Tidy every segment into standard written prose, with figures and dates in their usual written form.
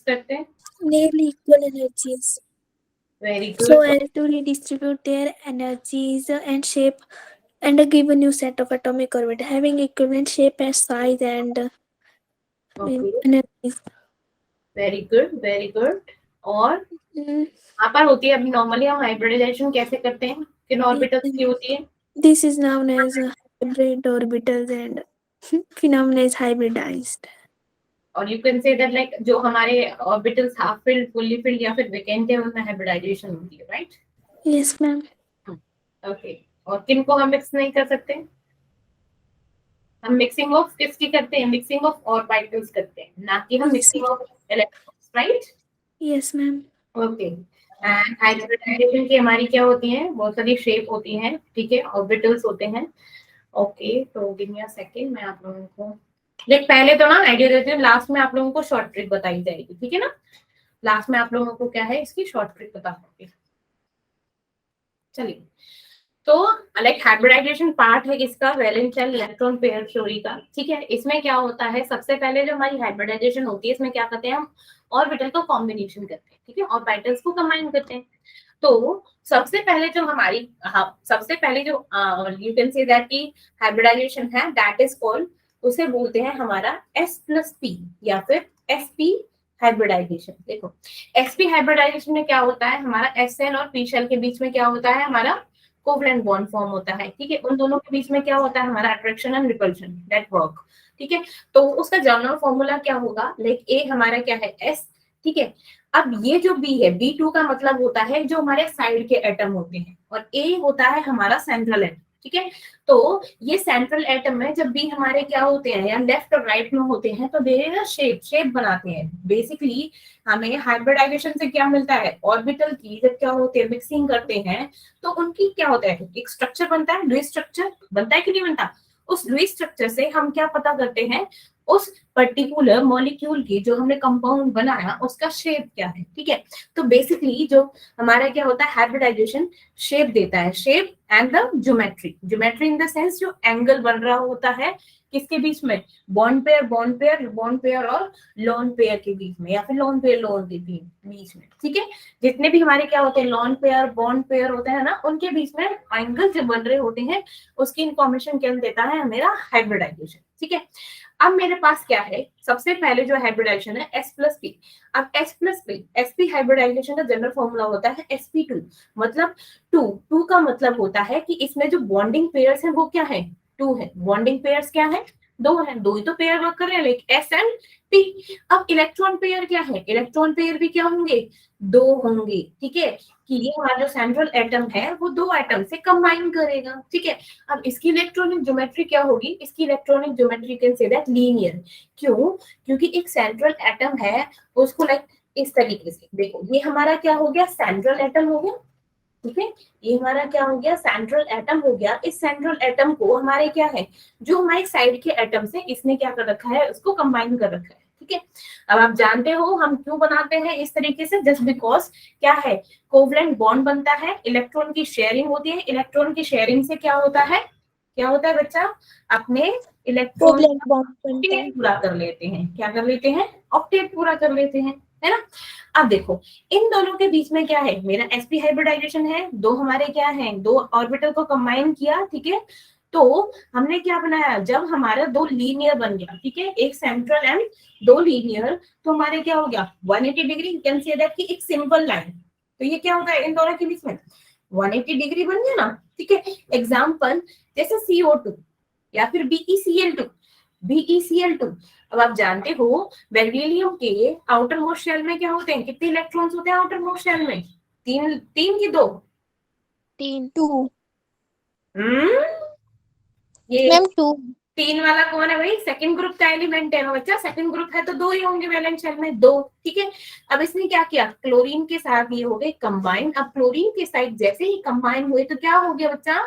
करते हैं? nearly equal energies. Very So good. as to redistribute their energies and shape and give a new set of atomic orbit having equivalent shape and size and okay, energies. Very good, very good. और Mm, यहाँ पर होती है, अभी normally हम hybridisation कैसे करते हैं, किन ऑर्बिटल्स की होती है? This is known as hybrid orbitals and phenomenon is hybridized. और you can say that like जो हमारे orbitals half filled, fully filled या फिर वेकेंट है, उनमें हाइब्रिडाइजेशन होती है, राइट? Yes, ma'am. ओके. और किन को हम मिक्स नहीं कर सकते? हम मिक्सिंग ऑफ किसकी करते हैं? मिक्सिंग ऑफ ऑर्बिटल्स करते हैं, ना कि हम Yes, mixing of electrons, right? yes, ma'am. Okay. And hybridization की हमारी क्या होती है? बहुत सारी शेप होती हैं, ठीक है, ऑर्बिटल्स होते हैं. ओके, तो गिव मी अ सेकंड, मैं आप लोगों को देख पहले तो ना आइडिया देती हूँ, लास्ट में आप लोगों को शॉर्ट ट्रिक बताई जाएगी, ठीक है ना? लास्ट में आप लोगों को क्या है, इसकी शॉर्ट ट्रिक बता दूंगी. चलिए, तो लाइक हाइब्रिडाइजेशन पार्ट है इसका valence shell electron pair theory का, ठीक है. इसमें क्या होता है, सबसे पहले जो हमारी हाइब्रिडाइजेशन होती है, इसमें क्या करते हैं हम, ऑर्बिटल को कॉम्बिनेशन करते हैं, ठीक है, ऑर्बिटल्स को कंबाइन करते हैं. तो सबसे पहले जो हमारी, सबसे पहले जो यू कैन से दैट की हाइब्रिडाइजेशन है, दैट इज कॉल्ड, उसे बोलते हैं हमारा S+P या फिर sp हाइब्रिडाइजेशन. देखो, sp हाइब्रिडाइजेशन में क्या होता है, हमारा SN और P शेल के बीच में क्या होता है, हमारा कोवलेंट बॉन्ड फॉर्म होता है, ठीक है. उन दोनों के बीच में क्या होता है, हमारा attraction and repulsion, that work, ठीक है. तो उसका जनरल फॉर्मूला क्या होगा, लाइक ए हमारा क्या है, S, ठीक है. अब ये जो B है, B2 का मतलब होता है जो हमारे साइड के एटम होते हैं, और A होता है हमारा सेंट्रल एटम, ठीक है. तो ये सेंट्रल एटम में जब भी हमारे क्या होते हैं, या लेफ्ट और राइट में होते हैं, तो दे शेप बनाते हैं. बेसिकली हमें हाइब्रिडाइजेशन से क्या मिलता है, ऑर्बिटल की जब क्या होते हैं, मिक्सिंग करते हैं, तो उनकी क्या होता है, एक स्ट्रक्चर बनता है, लुईस स्ट्रक्चर बनता है कि नहीं बनता. उस लुईस स्ट्रक्चर से हम क्या पता करते हैं, उस पर्टिकुलर मॉलिक्यूल की, जो हमने कंपाउंड बनाया, उसका शेप क्या है, ठीक है. तो बेसिकली जो हमारा क्या होता है, हाइब्रिडाइजेशन शेप देता है, shape and the geometry. Geometry in the sense जो एंगल बन रहा होता है किसके बीच में, bond pair bond pair bond pair और लोन पेयर के बीच में, या फिर लोन पेयर लोन के बीच में, ठीक है. जितने भी हमारे क्या होते हैं, लोन पेयर बॉन्ड पेयर होते हैं ना, उनके बीच में एंगल जो बन रहे होते हैं, उसकी इंफॉर्मेशन क्या देता है मेरा हाइब्रिडाइजेशन, ठीक है. अब मेरे पास क्या है, सबसे पहले जो हाइब्रिडाइजेशन है S+P. अब S+P sp हाइब्रिडाइजेशन का जनरल फॉर्मूला होता है sp2, मतलब टू का मतलब होता है कि इसमें जो बॉन्डिंग पेयर्स है वो क्या है, 2 है. बॉन्डिंग पेयर्स क्या है, 2 है, 2 ही तो पेयर वर्क कर रहे हैं, लाइक S एंड P. अब इलेक्ट्रॉन पेयर क्या है, इलेक्ट्रॉन पेयर भी क्या होंगे, 2 होंगे, ठीक है. कि ये हमारा जो सेंट्रल एटम है वो 2 एटम से कंबाइन करेगा, ठीक है. अब इसकी इलेक्ट्रॉनिक ज्योमेट्री क्या होगी, इसकी electronic geometry can say that linear. क्यों, क्योंकि एक सेंट्रल एटम है, उसको लाइक इस तरीके से देखो, ये हमारा क्या हो गया, सेंट्रल एटम हो गया, ठीक है. ये हमारा क्या हो गया, सेंट्रल एटम हो गया. इस सेंट्रल एटम को हमारे क्या है, जो हमारे साइड के एटम से इसने क्या कर रखा है, उसको कंबाइन कर रखा है, ठीक है. अब आप जानते हो हम क्यों बनाते हैं इस तरीके से, जस्ट बिकॉज क्या है, कोवलेंट बॉन्ड बनता है, इलेक्ट्रॉन की शेयरिंग होती है. इलेक्ट्रॉन की शेयरिंग से क्या होता है, क्या होता है बच्चा, अपने इलेक्ट्रॉन Covalent bond बनता है. पूरा कर लेते हैं, क्या कर लेते हैं, ऑक्टेट पूरा कर लेते हैं, है ना. अब देखो, इन दोनों के बीच में क्या है, मेरा sp हाइब्रिडाइजेशन है, 2 हमारे क्या है, 2 ऑर्बिटल को कंबाइन किया, ठीक है. तो हमने क्या बनाया, जब हमारा 2 लीनियर बन गया, ठीक है, एक सेंट्रल एंड 2 लीनियर, तो हमारे क्या हो गया, 180 डिग्री, कैन से दैट कि एक सिंपल लाइन. तो ये क्या होता है, इन दोनों के बीच में 180 डिग्री बन गया ना, ठीक है. एग्जाम्पल जैसे CO2 या फिर BeCl2. BeCl2, अब आप जानते हो बेरिलियम के आउटर मोस्ट शेल में क्या होते हैं, कितने इलेक्ट्रॉन्स होते हैं आउटर मोस्ट शेल में, 3 की 2, 2. ये Ma'am, 2. 3 वाला कौन है भाई, सेकंड ग्रुप का एलिमेंट है ना बच्चा, सेकंड ग्रुप है तो 2 ही होंगे वैलेंस शेल में, 2, ठीक है. अब इसने क्या किया, क्लोरीन के साथ ये हो गए कंबाइन. अब क्लोरीन के साथ जैसे ही कंबाइन हुए तो क्या हो गया बच्चा,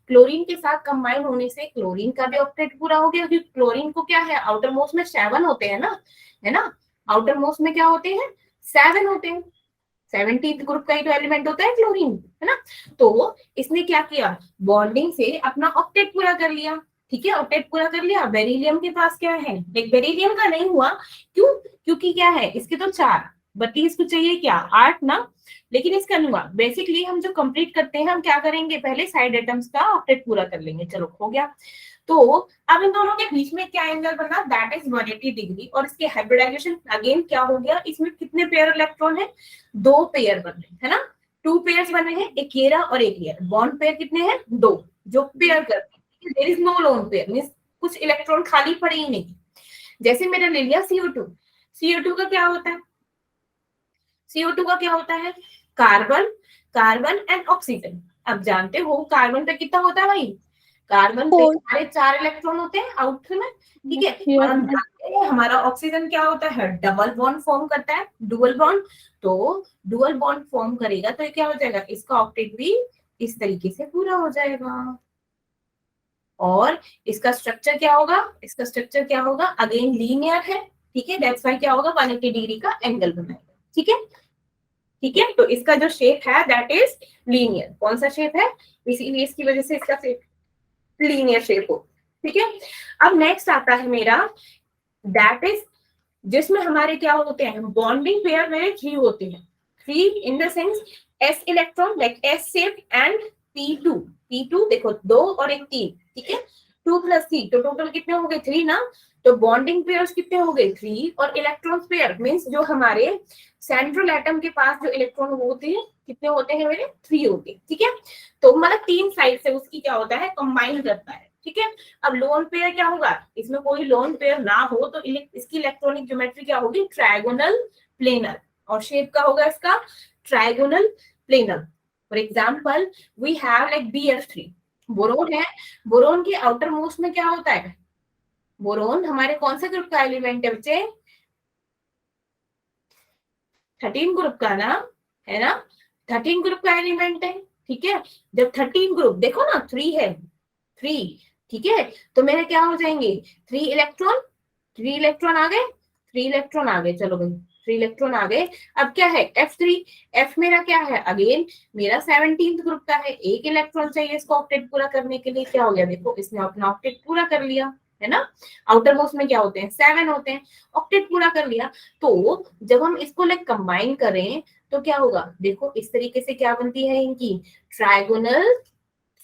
क्लोरीन के साथ कंबाइन होने से क्लोरीन का भी ऑक्टेट पूरा हो गया, क्योंकि क्लोरीन को क्या है, आउटर मोस्ट में 7 होते हैं ना, है ना. आउटर मोस्ट में क्या होते हैं, 7 होते हैं. 17th ग्रुप का ही तो एलिमेंट होता है क्लोरीन, है ना. तो इसने क्या किया, बॉन्डिंग से अपना ऑक्टेट पूरा कर लिया. ठीक है, ऑक्टेट पूरा कर लिया। बेरिलियम के पास क्या है, एक बेरिलियम का नहीं हुआ, क्यों, क्योंकि क्या है इसके तो 4, बल्कि इसको चाहिए क्या 8 ना, लेकिन इसका नहीं हुआ। बेसिकली हम जो कंप्लीट करते हैं हम क्या करेंगे, पहले साइड एटम्स का ऑक्टेट पूरा कर लेंगे। चलो हो गया। तो अब इन दोनों के बीच में क्या एंगल बना, दैट इज 180 डिग्री। और इसके हाइब्रिडाइजेशन अगेन क्या हो गया, इसमें कितने पेयर इलेक्ट्रॉन है, 2 पेयर बन रहे है ना, 2 पेयर्स बने हैं, एक ये रहा और एक ये। बॉन्ड पेयर कितने हैं, 2, जो पेयर करते हैं। There is no lone pair, means कुछ इलेक्ट्रॉन खाली पड़े ही नहीं। जैसे मैंने ले लिया CO2, CO2 का क्या होता है, CO2 का क्या होता है, कार्बन, कार्बन एंड ऑक्सीजन। अब जानते हो कार्बन पे कितना होता है भाई, कार्बन पे 4. हमारे 4 इलेक्ट्रॉन होते हैं आउटर में, ठीक है। और Yes, हम ma'am. जानते हैं हमारा ऑक्सीजन क्या होता है, डबल बॉन्ड फॉर्म करता है, डुअल बॉन्ड। तो डुअल बॉन्ड फॉर्म करेगा तो ये क्या हो जाएगा, इसका ऑक्टेट भी इस तरीके से पूरा हो जाएगा। और इसका स्ट्रक्चर क्या होगा, इसका स्ट्रक्चर क्या होगा, अगेन लीनियर है, ठीक है। दैट्स व्हाई क्या होगा, 180 डिग्री का एंगल बनाएगा, ठीक है। ठीक है, तो इसका जो शेप है दैट इज लीनियर। कौन सा शेप है, इसीलिए इसकी वजह से इसका शेप लीनियर शेप हो, ठीक है। अब नेक्स्ट आता है मेरा, दैट इज जिसमें हमारे क्या होते हैं, बॉन्डिंग पेयर मेरे 3 होते हैं। 3 in the sense s electron like s shape and p2 देखो 2 और एक 3, ठीक है। 2 + 3 तो टोटल कितने हो गए, 3 ना। तो बॉन्डिंग पेयर्स कितने हो गए, 3। और इलेक्ट्रॉन पेयर मींस जो हमारे सेंट्रल एटम के पास जो इलेक्ट्रॉन होते हैं कितने होते हैं मेरे, 3 होते हैं, ठीक है। तो मतलब 3 साइड से उसकी क्या होता है, कंबाइन करता है, ठीक है। अब लोन पेयर क्या होगा, इसमें कोई लोन पेयर ना हो तो इसकी इलेक्ट्रॉनिक ज्योमेट्री क्या होगी, ट्रायगोनल प्लेनर। और शेप का होगा इसका trigonal planar. For example we have like BF3, boron है। बोरोन के आउटर मोस्ट में क्या होता है, बोरोन हमारे कौन से ग्रुप का एलिमेंट है बच्चे, 13 ग्रुप का ना, है ना, 13 ग्रुप का एलिमेंट है, ठीक है। जब 13 ग्रुप देखो ना, 3 है, 3, ठीक है। तो मेरे क्या हो जाएंगे, 3 इलेक्ट्रॉन, 3 इलेक्ट्रॉन आ गए, 3 इलेक्ट्रॉन आ गए, चलो भाई 3 इलेक्ट्रॉन आ गए। अब क्या है F3, F मेरा क्या है, अगेन मेरा 17th ग्रुप का है, 1 इलेक्ट्रॉन चाहिए इसको ऑक्टेट पूरा करने के लिए। क्या हो गया, देखो इसने अपना ऑक्टेट पूरा कर लिया, है ना। आउटर मोस्ट में क्या होते हैं, 7 होते हैं, ऑक्टेट पूरा कर लिया। तो जब हम इसको लाइक कंबाइन करें तो क्या होगा, देखो इस तरीके से क्या बनती है इनकी ट्रायगोनल,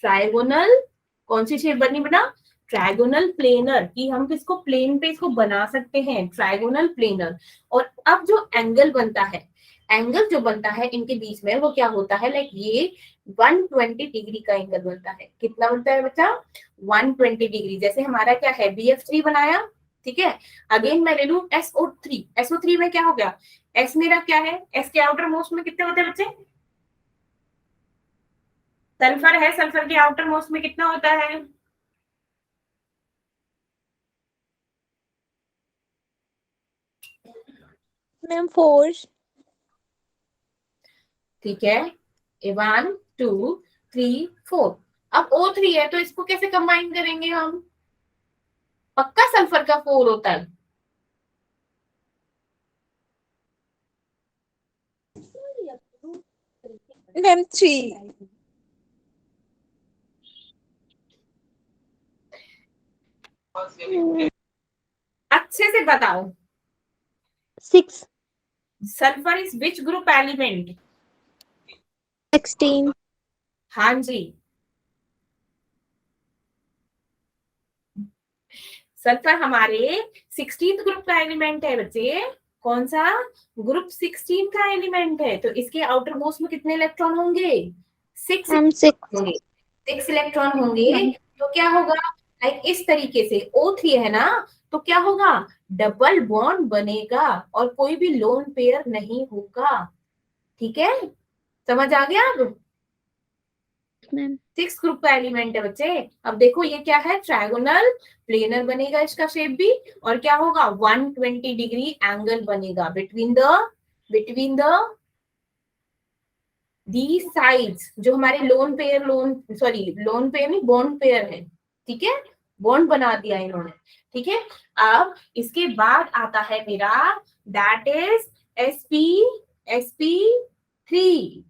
ट्रायगोनल कौन सी शेप बनी बना, ट्रायगोनल प्लेनर, कि हम किसको प्लेन पे इसको बना सकते हैं, ट्रायगोनल प्लेनर। और अब जो एंगल बनता है, एंगल जो बनता है इनके बीच में वो क्या होता है, लाइक ये 120 डिग्री का एंगल बनता है। कितना बनता है बच्चा, 120 डिग्री। जैसे हमारा क्या है, BF3 बनाया, ठीक है। अगेन मैं ले लू SO3, SO3 में क्या हो गया, S मेरा क्या है, S के आउटर मोस्ट में कितने होते हैं बच्चे, सल्फर है, सल्फर के आउटर मोस्ट में कितना होता है, Ma'am, 4. ठीक है। 1 2 3 4। अब O3 है तो इसको कैसे कंबाइन करेंगे हम, पक्का सल्फर का 4 होता है, Ma'am, 3. अच्छे से बताओ। 6. Sulphur is which group element, 16. हाँ जी, सल्फर हमारे 16th ग्रुप का एलिमेंट है बच्चे। कौन सा ग्रुप, 16 का एलिमेंट है। तो इसके आउटर मोस्ट में कितने इलेक्ट्रॉन होंगे, 6 Ma'am, 6. होंगे, 6 इलेक्ट्रॉन होंगे। Ma'am. तो क्या होगा, लाइक इस तरीके से O3 है ना, तो क्या होगा, डबल बॉन्ड बनेगा और कोई भी लोन पेयर नहीं होगा, ठीक है। समझ आ गया अब, Ma'am. 6 ग्रुप का एलिमेंट है बच्चे। अब देखो ये क्या है, ट्रायगोनल प्लेनर बनेगा इसका शेप भी। और क्या होगा, 120 डिग्री एंगल बनेगा बिटवीन द दी साइड्स, जो हमारे लोन पेयर, लोन पेयर नहीं, बॉन्ड पेयर है, ठीक है। बॉन्ड बना दिया इन्होंने, ठीक है। अब इसके बाद आता है मेरा, दैट इज sp3।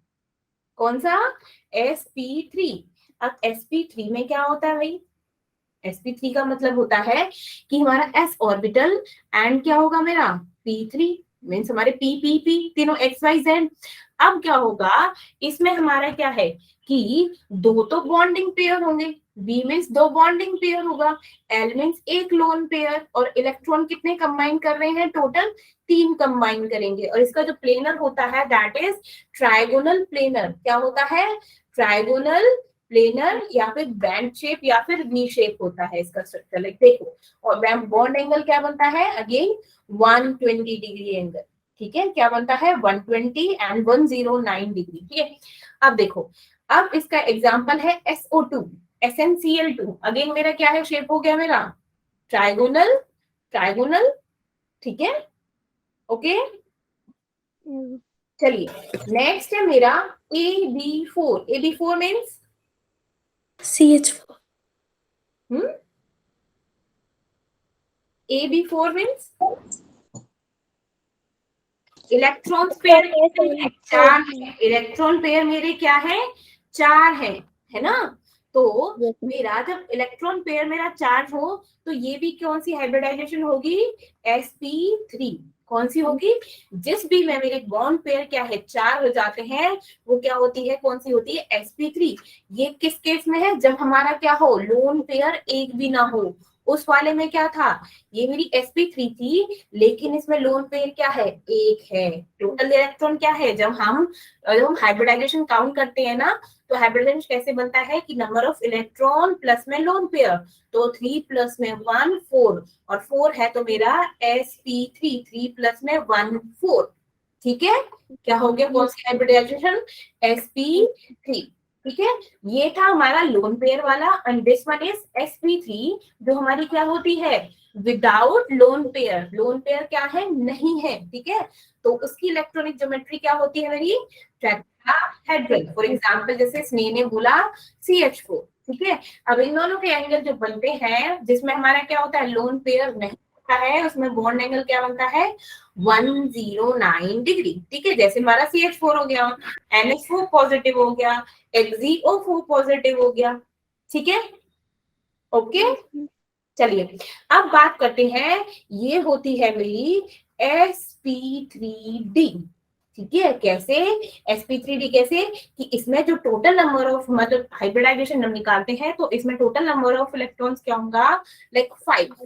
कौन सा, sp3। अब sp3 में क्या होता है भाई, sp3 का मतलब होता है कि हमारा s ऑर्बिटल एंड क्या होगा मेरा p3 मीन्स हमारे p तीनों xyz। अब क्या होगा इसमें हमारा क्या है कि दो तो बॉन्डिंग पेयर होंगे, b मीन्स दो बॉन्डिंग पेयर होगा, l मीन्स एक लोन पेयर, और इलेक्ट्रॉन कितने कंबाइन कर रहे हैं टोटल 3 कंबाइन करेंगे। और इसका जो प्लेनर होता है दैट इज ट्राइगोनल प्लेनर। क्या होता है ट्राइगोनल प्लेनर या फिर बैंड शेप या फिर वी शेप होता है इसका स्ट्रक्चर। लाइक देखो, और बॉन्ड एंगल क्या बनता है अगेन 120 डिग्री एंगल। ठीक है, क्या बनता है 120 एंड 109 डिग्री। ठीक है, अब देखो, अब इसका एग्जांपल है SO2 SnCl2। अगेन मेरा क्या है शेप हो गया मेरा ट्राइगोनल ट्राइगोनल। ठीक है, ओके चलिए नेक्स्ट है मेरा AB4। AB4 means CH4. AB4 means electron pair चार है। इलेक्ट्रॉन पेयर मेरे क्या है 4 है ना। तो मेरा जब इलेक्ट्रॉन पेयर मेरा 4 हो तो ये भी कौन सी हाइब्रिडाइजेशन होगी sp3। कौन सी होगी जिस भी में मेरे बॉन्ड पेयर क्या है 4 हो जाते हैं वो क्या होती है कौन सी होती है sp3। ये किस केस में है जब हमारा क्या हो लोन पेयर एक भी ना हो। उस वाले में क्या था ये मेरी sp3 थी लेकिन इसमें लोन पेयर क्या है एक है। टोटल इलेक्ट्रॉन क्या है जब हम हाइब्रिडाइजेशन काउंट करते हैं ना तो हाइब्रिडाइजेशन कैसे बनता है कि नंबर ऑफ इलेक्ट्रॉन प्लस में लोन पेयर। तो 3 प्लस में 1 4 और 4 है तो मेरा sp3 3 प्लस में 1 4। ठीक है, क्या हो गया कौन सी हाइब्रिडाइजेशन sp3। ठीक है, ये था हमारा लोन पेयर वाला and this one is sp3 जो हमारी क्या होती है without loan pair. Lone pair क्या है नहीं है। ठीक है, तो उसकी इलेक्ट्रॉनिक ज्योमेट्री क्या होती है मेरी टेट्राहेड्रल। फॉर एग्जांपल जैसे स्नेह ने बोला CH4। ठीक है, अब इन दोनों के एंगल जो बनते हैं जिसमें हमारा क्या होता है लोन पेयर नहीं होता है उसमें बॉन्ड एंगल क्या बनता है 109 डिग्री। ठीक है, जैसे हमारा CH4 हो गया, NH4 पॉजिटिव हो गया, XeO4 पॉजिटिव हो गया। ठीक है, ओके चलिए अब बात करते हैं ये होती है मेरी sp3d। ठीक है, कैसे sp3d कैसे कि इसमें जो टोटल नंबर ऑफ मतलब हाइब्रिडाइजेशन हम निकालते हैं तो इसमें टोटल नंबर ऑफ इलेक्ट्रॉन्स क्या होगा लाइक 5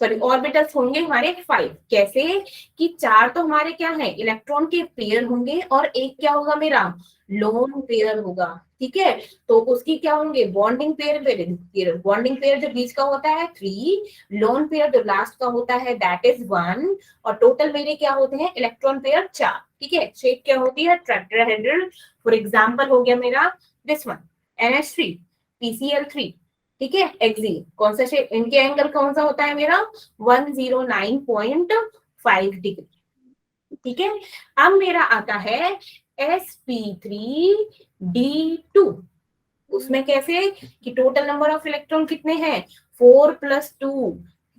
सॉरी ऑर्बिटल्स होंगे हमारे 5। कैसे कि 4 तो हमारे क्या है इलेक्ट्रॉन के पेयर होंगे और एक क्या होगा मेरा लोन पेयर होगा। ठीक है, तो उसकी क्या होंगे बॉन्डिंग पेयर बॉन्डिंग पेयर जो बीच का होता है 3, लोन पेयर जो लास्ट का होता है दैट इज 1 और टोटल मेरे क्या होते हैं इलेक्ट्रॉन पेयर 4। ठीक है, शेप क्या होती है टेट्राहेड्रल। फॉर एग्जांपल हो गया मेरा दिस वन NH3 PCl3। ठीक है, एक्सी कौन सा शेप इनके एंगल कौन सा होता है मेरा 109.5 डिग्री। ठीक है, अब मेरा आता है sp3d2। उसमें कैसे कि टोटल नंबर ऑफ इलेक्ट्रॉन कितने हैं 4 + 2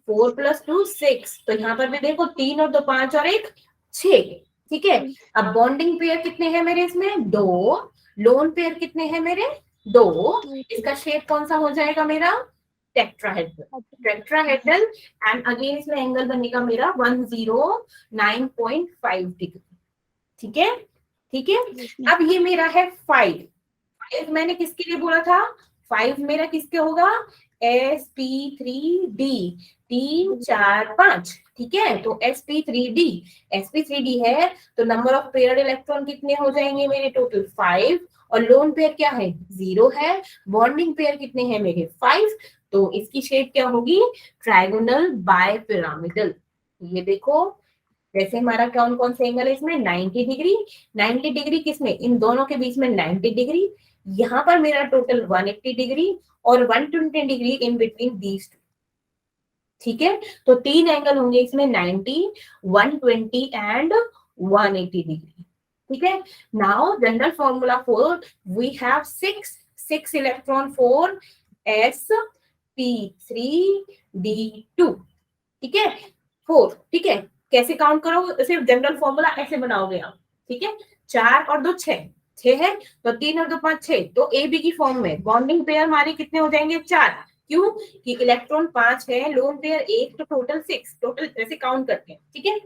4 + 2 6। तो यहाँ पर भी देखो 3 और 2 5 और 1 6। ठीक है, अब बॉन्डिंग पेयर कितने हैं मेरे इसमें 2, लोन पेयर कितने हैं मेरे 2। इसका शेप कौन सा हो जाएगा मेरा टेट्राहेड्रल एंड अगेन इसमें एंगल बनेगा मेरा 109.5 डिग्री। ठीक है, ठीक है, अब ये मेरा है 5 मैंने किसके लिए बोला था 5 मेरा किसके होगा sp3d 3 4 5। ठीक है, तो sp3d है तो नंबर ऑफ पेयर्ड इलेक्ट्रॉन कितने हो जाएंगे मेरे टोटल 5 और लोन पेयर क्या है 0 है, बॉन्डिंग पेयर कितने हैं मेरे 5। तो इसकी शेप क्या होगी ट्राइगोनल बायपिरामिडल। ये देखो जैसे हमारा कौन कौन से एंगल है इसमें 90 डिग्री 90 डिग्री किसमें इन दोनों के बीच में 90 डिग्री, यहाँ पर मेरा टोटल 180 डिग्री और 120 degree in between these two. ठीक है, तो 3 एंगल होंगे इसमें 90 120 एंड 180 डिग्री। ठीक है, now general formula for we have 6 electron for sp3d2। ठीक है 4। ठीक है, कैसे काउंट करो सिर्फ जनरल फॉर्मूला ऐसे बनाओगे आप। ठीक है, 4 और 2 6 है तो 3 और 2 5 6 तो ए बी की फॉर्म में बॉन्डिंग पेयर हमारे कितने हो जाएंगे 4 क्यों कि इलेक्ट्रॉन 5 है, लोन पेयर 1, तो टोटल 6, टोटल ऐसे काउंट करते हैं, ठीक है।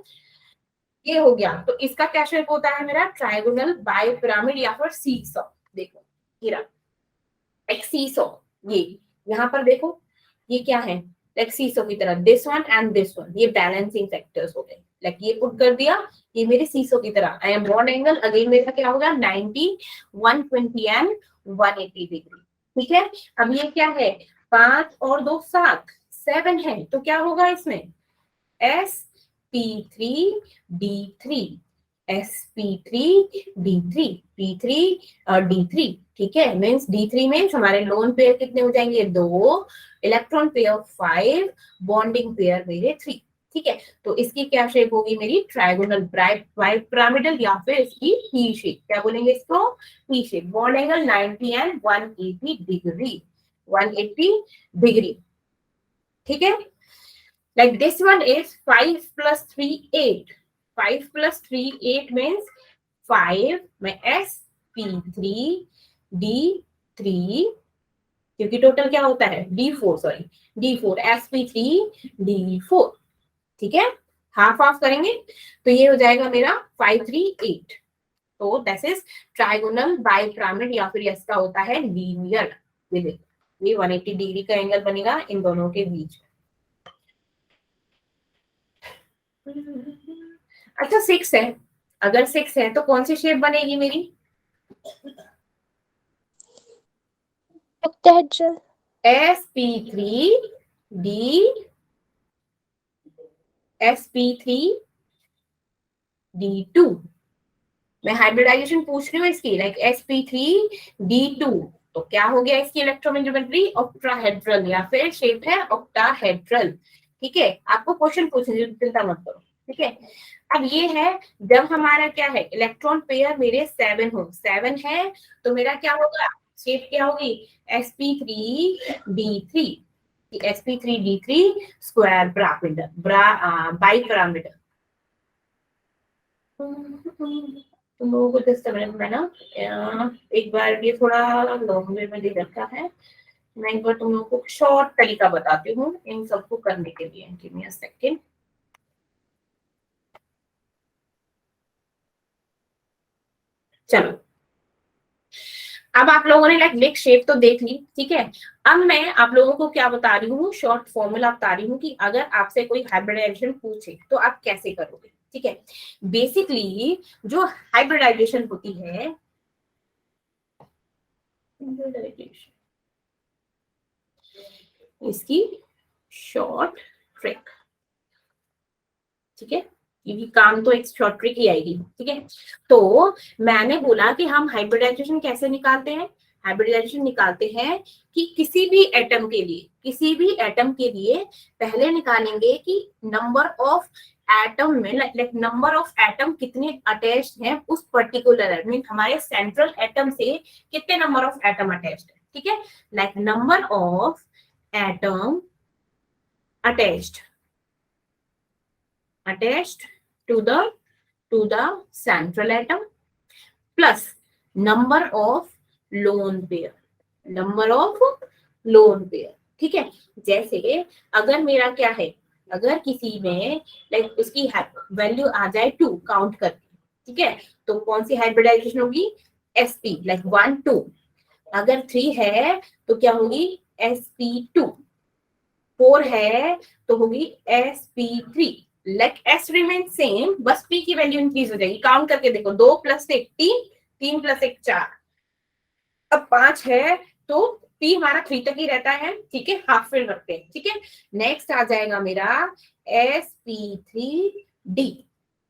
ये हो गया। तो इसका क्या शेप होता है मेरा, ट्रायगोनल बाय पिरामिड या फिर सीसॉ। देखो हीरा एक सीसॉ, ये यहाँ पर देखो ये क्या है, लाइक सीसॉ की तरह, this one and this one, ये बैलेंसिंग फैक्टर्स हो गए, लाइक ये पुट कर दिया, ये मेरे सीसॉ की तरह। I am Bond angle again मेरा क्या होगा 90, 120 एंड 180 डिग्री, ठीक है। अब ये क्या है, 5 और 2 7, 7 है, तो क्या होगा इसमें sp3d3, sp3d3, p3 और d3, ठीक है। मीन्स d3 मीन्स हमारे लोन पेयर कितने हो जाएंगे, 2, इलेक्ट्रॉन पेयर 5, बॉन्डिंग पेयर मेरे 3, ठीक है। तो इसकी क्या शेप होगी मेरी, ट्रायगोनल पिरामिडल या फिर इसकी टी शेप, क्या बोलेंगे इसको, T shape. Bond angle 90 and 180 degree, 180 degree, ठीक है। Like this one is 5 plus 3 8, 5 plus 3 8 means 5 में sp3 d3, क्योंकि टोटल क्या होता है d4, sorry d4, sp3 d4, ठीक है। हाफ हाफ करेंगे तो ये हो जाएगा मेरा 5 3 8। तो this is trigonal bipyramid या फिर इसका होता है लीनियर, ये 180 डिग्री का एंगल बनेगा इन दोनों के बीच। अच्छा 6 है, अगर 6 है तो कौन सी शेप बनेगी मेरी, octahedral, sp3d, sp3d2, मैं हाइब्रिडाइजेशन पूछ रही हूँ इसकी, लाइक sp3d2, तो क्या हो गया इसकी इलेक्ट्रॉनिक ज्योमेट्री, ऑक्टाहेड्रल या फिर शेप है ऑक्टाहेड्रल, ठीक है। आपको क्वेश्चन पूछने चिंता मत करो, ठीक है। अब ये है जब हमारा क्या है, इलेक्ट्रॉन पेयर मेरे 7 हो, 7 है तो मेरा क्या होगा, शेप क्या होगी, sp3d3, sp3d3 square pyramidal, bi pyramidal. तुम लोगों को जस्ट मैं ना एक बार ये थोड़ा लॉन्ग वे में दे रखा है, मैं एक बार तुम लोगों को शॉर्ट तरीका बताती हूँ इन सबको करने के लिए, गिव मी अ सेकंड। चलो अब आप लोगों ने लाइक नेक शेप तो देख ली, ठीक है। अब मैं आप लोगों को क्या बता रही हूँ, शॉर्ट फॉर्मूला बता रही हूँ कि अगर आपसे कोई हाइब्रिडाइजेशन पूछे तो आप कैसे करोगे, ठीक है। बेसिकली जो हाइब्रिडाइजेशन होती है, इसकी शॉर्ट ट्रिक, ठीक है, क्योंकि काम तो एक शॉर्ट ट्रिक ही आएगी, ठीक है। तो मैंने बोला कि हम हाइब्रिडाइजेशन कैसे निकालते हैं, हाइब्रिडाइजेशन निकालते हैं कि किसी भी एटम के लिए, किसी भी एटम के लिए पहले निकालेंगे कि नंबर ऑफ एटम में, लाइक नंबर ऑफ एटम कितने अटैच्ड हैं उस पर्टिकुलर मीन हमारे सेंट्रल एटम से कितने नंबर ऑफ एटम अटैच्ड है, ठीक है। Like number of atom attached to the central atom plus number of lone pair, ठीक है। जैसे अगर मेरा क्या है, अगर किसी में लाइक उसकी वैल्यू आ जाए 2 काउंट करके, ठीक है, तो कौन सी हाइब्रिडाइजेशन होगी, sp लाइक 1 2, अगर 3 है तो क्या होगी sp2, 4 है तो होगी sp3, like s remain same, बस p की वैल्यू इंक्रीज हो जाएगी। काउंट करके देखो, 2 + 1 3, 3 + 1 4, अब 5 है तो p हमारा 3 तक ही रहता है, ठीक है, हाफ फिल रखते हैं, ठीक है। नेक्स्ट आ जाएगा मेरा sp3d,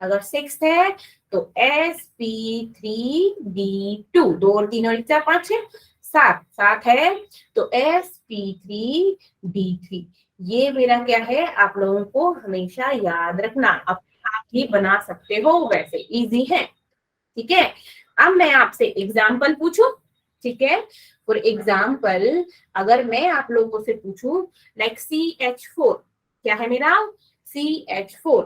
अगर 6 है तो sp3d2, 2 और 3 और 4 5 है, 7 है तो sp3d3। ये मेरा क्या है, आप लोगों को हमेशा याद रखना, आप ही बना सकते हो, वैसे इजी है, ठीक है। अब मैं आपसे एग्जाम्पल पूछूं, ठीक है। फॉर एग्जाम्पल अगर मैं आप लोगों से पूछूं लाइक CH4, क्या है मेरा CH4,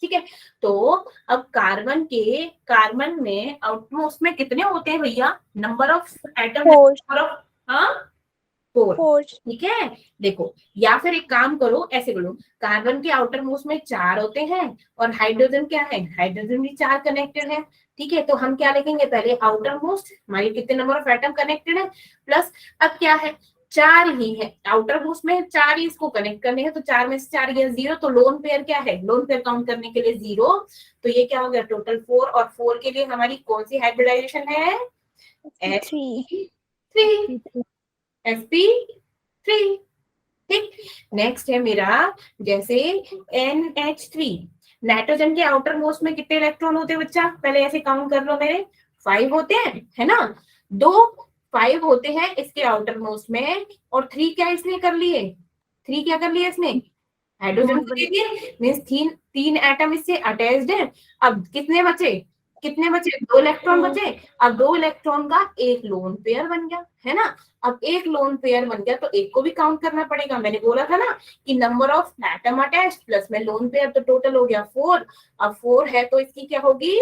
ठीक है। तो अब कार्बन में आउटमोस्ट में कितने होते हैं भैया, number of atom, four, number of, हाँ 4, 4. ठीक है। देखो, या फिर एक काम करो, ऐसे करो, कार्बन के आउटर मोस्ट में 4 होते हैं और हाइड्रोजन क्या है, हाइड्रोजन भी 4 कनेक्टेड है, ठीक है। तो हम क्या लिखेंगे, पहले आउटर मोस्ट, हमारी कितने नंबर ऑफ एटम कनेक्टेड है, प्लस अब क्या है, 4 ही है, आउटर मोस्ट में 4 ही इसको कनेक्ट करने हैं, तो 4 में से 4 गया 0, तो लोन पेयर क्या है, लोन पेयर काउंट करने के लिए 0, तो ये क्या हो गया टोटल 4, और 4 के लिए हमारी कौन सी हाइब्रिडाइजेशन है, sp3, sp3, ठीक। नेक्स्ट है मेरा जैसे NH3, नाइट्रोजन के आउटर मोस्ट में कितने इलेक्ट्रॉन होते हैं बच्चा, पहले ऐसे काउंट कर लो मेरे, 5 होते हैं, है ना, 2 5 होते हैं इसके आउटर मोस्ट में, और 3 क्या इसने कर लिए, 3 क्या कर लिया इसने, हाइड्रोजन को दे दिए, मींस 3 एटम इससे अटैच्ड है। अब कितने बचे, कितने बचे, 2 इलेक्ट्रॉन बचे। अब 2 इलेक्ट्रॉन का एक लोन पेयर बन गया, है ना। अब एक लोन पेयर बन गया तो एक को भी काउंट करना पड़ेगा, मैंने बोला था ना कि number of atom attached plus में लोन पेयर, तो टोटल हो गया 4। अब 4 है तो इसकी क्या होगी,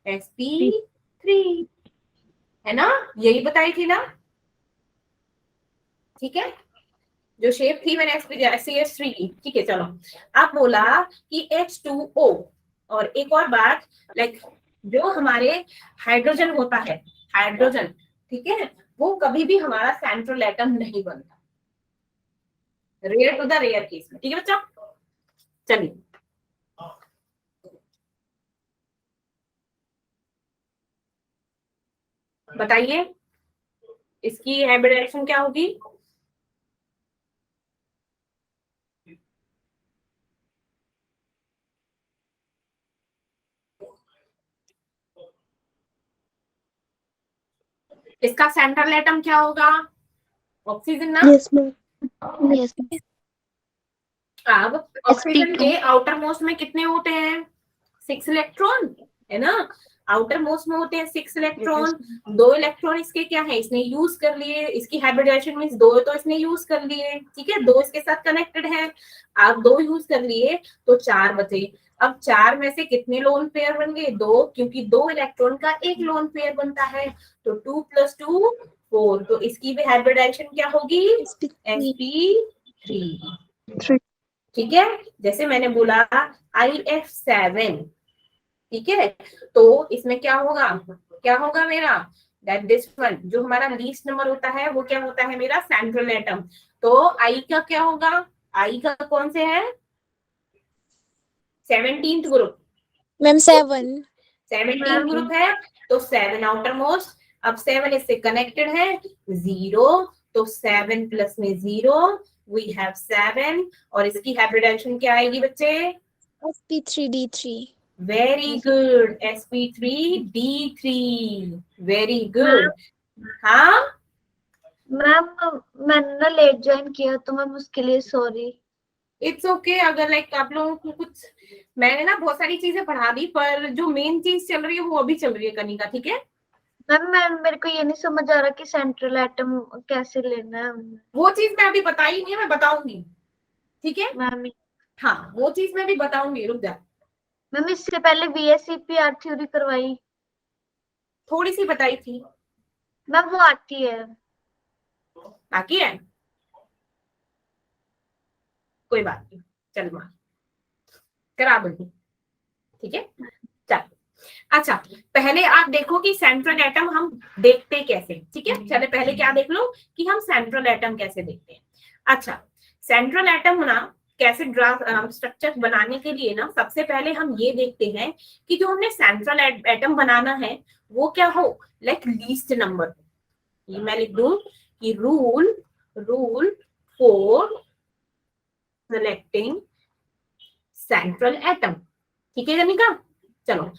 sp3, है ना, यही बताई थी ना, ठीक है, जो शेप थी मैंने CH3 की, ठीक है। चलो, अब बोला कि H2O, और एक और बात, लाइक जो हमारे हाइड्रोजन होता है, हाइड्रोजन, ठीक है, वो कभी भी हमारा सेंट्रल एटम नहीं बनता, rare to the rare case में, ठीक है बच्चा। चलिए, बताइए इसकी हाइब्रिडाइजेशन क्या होगी, इसका सेंट्रल एटम क्या होगा, ऑक्सीजन ना। Yes, ma'am. Yes. अब ऑक्सीजन के आउटर मोस्ट में कितने होते हैं, 6 इलेक्ट्रॉन, है ना, आउटर मोस्ट में होते हैं 6 इलेक्ट्रॉन, 2 इलेक्ट्रॉन इसके क्या है, इसने यूज कर लिए, इसकी हाइब्रिडाइजेशन मींस 2 तो इसने यूज कर लिए, ठीक है, 2 इसके साथ कनेक्टेड है, आप 2 यूज कर लिए तो 4 बचे। अब 4 में से कितने लोन पेयर बन गए, 2, क्योंकि 2 इलेक्ट्रॉन का एक लोन पेयर बनता है, तो 2 + 2 4, तो इसकी भी हाइब्रिडाइजेशन क्या होगी, sp3, ठीक है। जैसे मैंने बोला IF7, ठीक है, तो इसमें क्या होगा, क्या होगा मेरा, दैट दिस वन, जो हमारा लीस्ट नंबर होता है वो क्या होता है मेरा सेंट्रल एटम, तो आई का क्या होगा, आई का कौन से है, 17th ग्रुप, Ma'am, 7. 17 ग्रुप है, तो 7 आउटर मोस्ट, अब 7 इससे कनेक्टेड है, 0, तो 7 प्लस में 0, वी हैव 7, और इसकी हाइब्रिडाइजेशन क्या आएगी बच्चे, sp3d3. Very good, sp3d3, very good. हाँ मैम, मैंने ना लेट ज्वाइन किया तो मैम उसके लिए सॉरी। इट्स ओके, अगर लाइक आप लोगों को कुछ, मैंने ना बहुत सारी चीजें पढ़ा दी, पर जो मेन चीज चल रही है वो अभी चल रही है कनिका, ठीक है। मैम मेरे को ये नहीं समझ आ रहा कि सेंट्रल एटम कैसे लेना है वो चीज मैं अभी बताई नहीं है, मैं बताऊंगी, ठीक है। मैम। हाँ, वो चीज मैं भी बताऊंगी, रुक जा, मैम इससे पहले VSEPR थ्योरी करवाई, थोड़ी सी बताई थी, मैम वो आती है। बाकी है, कोई बात नहीं, चल मार करा दूंगी, ठीक है। चल, अच्छा, पहले आप देखो कि सेंट्रल एटम हम देखते कैसे, ठीक है, चले पहले क्या देख लो कि हम सेंट्रल एटम कैसे देखते हैं। अच्छा, सेंट्रल एटम ना कैसे स्ट्रक्चर बनाने के लिए ना, सबसे पहले हम ये देखते हैं कि जो हमने सेंट्रल एटम बनाना है वो क्या हो, लाइक लीस्ट नंबर, ये मैं लिख दूं कि rule for selecting central atom, ठीक है जनिका। चलो,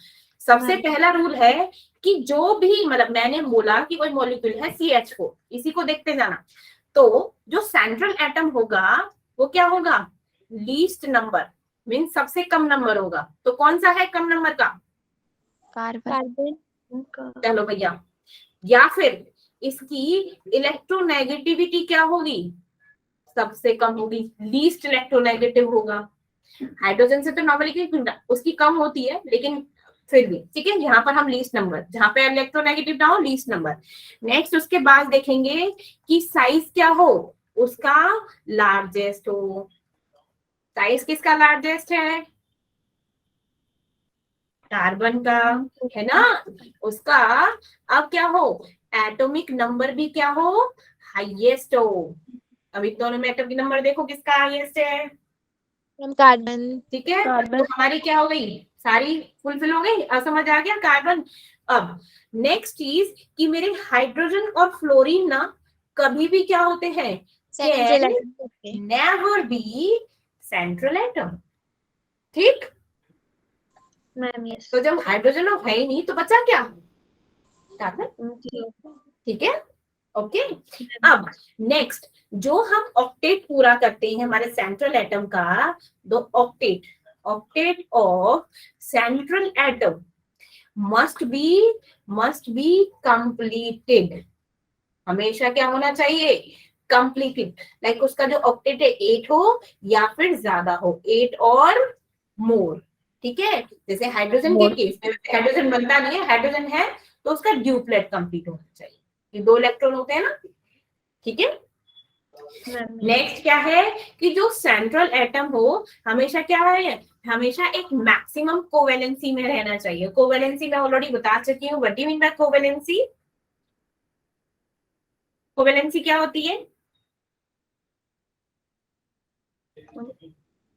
सबसे पहला रूल है कि जो भी, मतलब मैंने बोला कि कोई मॉलिक्यूल है CH4, इसी को देखते जाना, तो जो सेंट्रल एटम होगा वो क्या होगा, लीस्ट नंबर, मीन सबसे कम नंबर होगा, तो कौन सा है कम नंबर का, Carbon. चलो भैया, या फिर इसकी इलेक्ट्रोनेगेटिविटी क्या होगी, सबसे कम होगी, लीस्ट इलेक्ट्रोनेगेटिव होगा, हाइड्रोजन से तो नॉर्मली उसकी कम होती है, लेकिन फिर भी ठीक है, यहाँ पर हम लीस्ट नंबर, जहाँ पे इलेक्ट्रोनेगेटिव ना हो लीस्ट नंबर। नेक्स्ट उसके बाद देखेंगे कि साइज क्या हो, उसका लार्जेस्ट हो। साइज किसका लार्जेस्ट है? कार्बन का, है ना, उसका अब क्या हो, एटॉमिक नंबर भी क्या हो, हाईएस्ट हो। अब इन दोनों में एटॉमिक नंबर देखो किसका हाईएस्ट है, कार्बन। ठीक है। कार्बन। तो हमारी क्या हो गई, सारी फुलफिल हो गई, अब समझ आ गया कार्बन। अब नेक्स्ट चीज कि मेरे हाइड्रोजन और फ्लोरीन ना कभी भी क्या होते हैं, central can atom. Never be central atom, ठीक। Ma'am yes. तो जब हाइड्रोजन है ही नहीं तो बचा क्या, कार्बन, ठीक है, ओके। अब नेक्स्ट जो हम ऑक्टेट पूरा करते हैं हमारे सेंट्रल एटम का, दो octet, octet of central atom must be completed, हमेशा क्या होना चाहिए, कंप्लीटेड। लाइक उसका जो ऑक्टेट है 8 हो या फिर ज्यादा हो, 8 और मोर, ठीक है। जैसे हाइड्रोजन के केस में हाइड्रोजन बनता नहीं है, हाइड्रोजन है तो उसका ड्यूप्लेट कंप्लीट होना चाहिए, ये 2 इलेक्ट्रॉन होते हैं ना, ठीक है। नेक्स्ट क्या है कि जो सेंट्रल एटम हो हमेशा क्या है, हमेशा एक मैक्सिमम कोवेलेंसी में रहना चाहिए। कोवेलेंसी मैं ऑलरेडी बता चुकी हूँ, what do you mean by covalency. Covalency क्या होती है,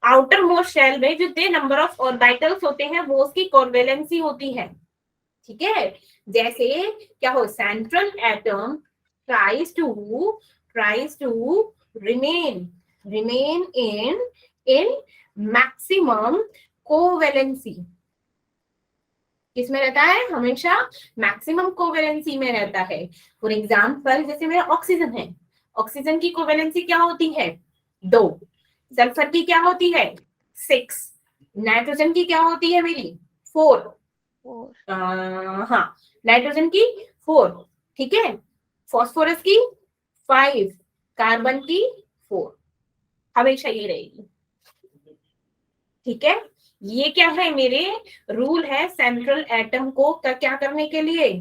आउटर मोस्ट शेल में जो नंबर ऑफ ऑर्बिटल्स होते हैं वो उसकी कोवेलेंसी होती है, ठीक है। जैसे क्या हो, central atom tries to remain in maximum covalency, किसमें रहता है, हमेशा मैक्सिमम कोवेलेंसी में रहता है। फॉर एग्जाम्पल जैसे मेरा ऑक्सीजन है, ऑक्सीजन की कोवेलेंसी क्या होती है, 2, सल्फर की क्या होती है 6, नाइट्रोजन की क्या होती है मेरी 4, हाँ नाइट्रोजन की 4, ठीक है, फॉस्फोरस की 5, कार्बन की 4, हमेशा ये रहेगी, ठीक है। ये क्या है मेरे रूल है सेंट्रल एटम को क्या करने के लिए,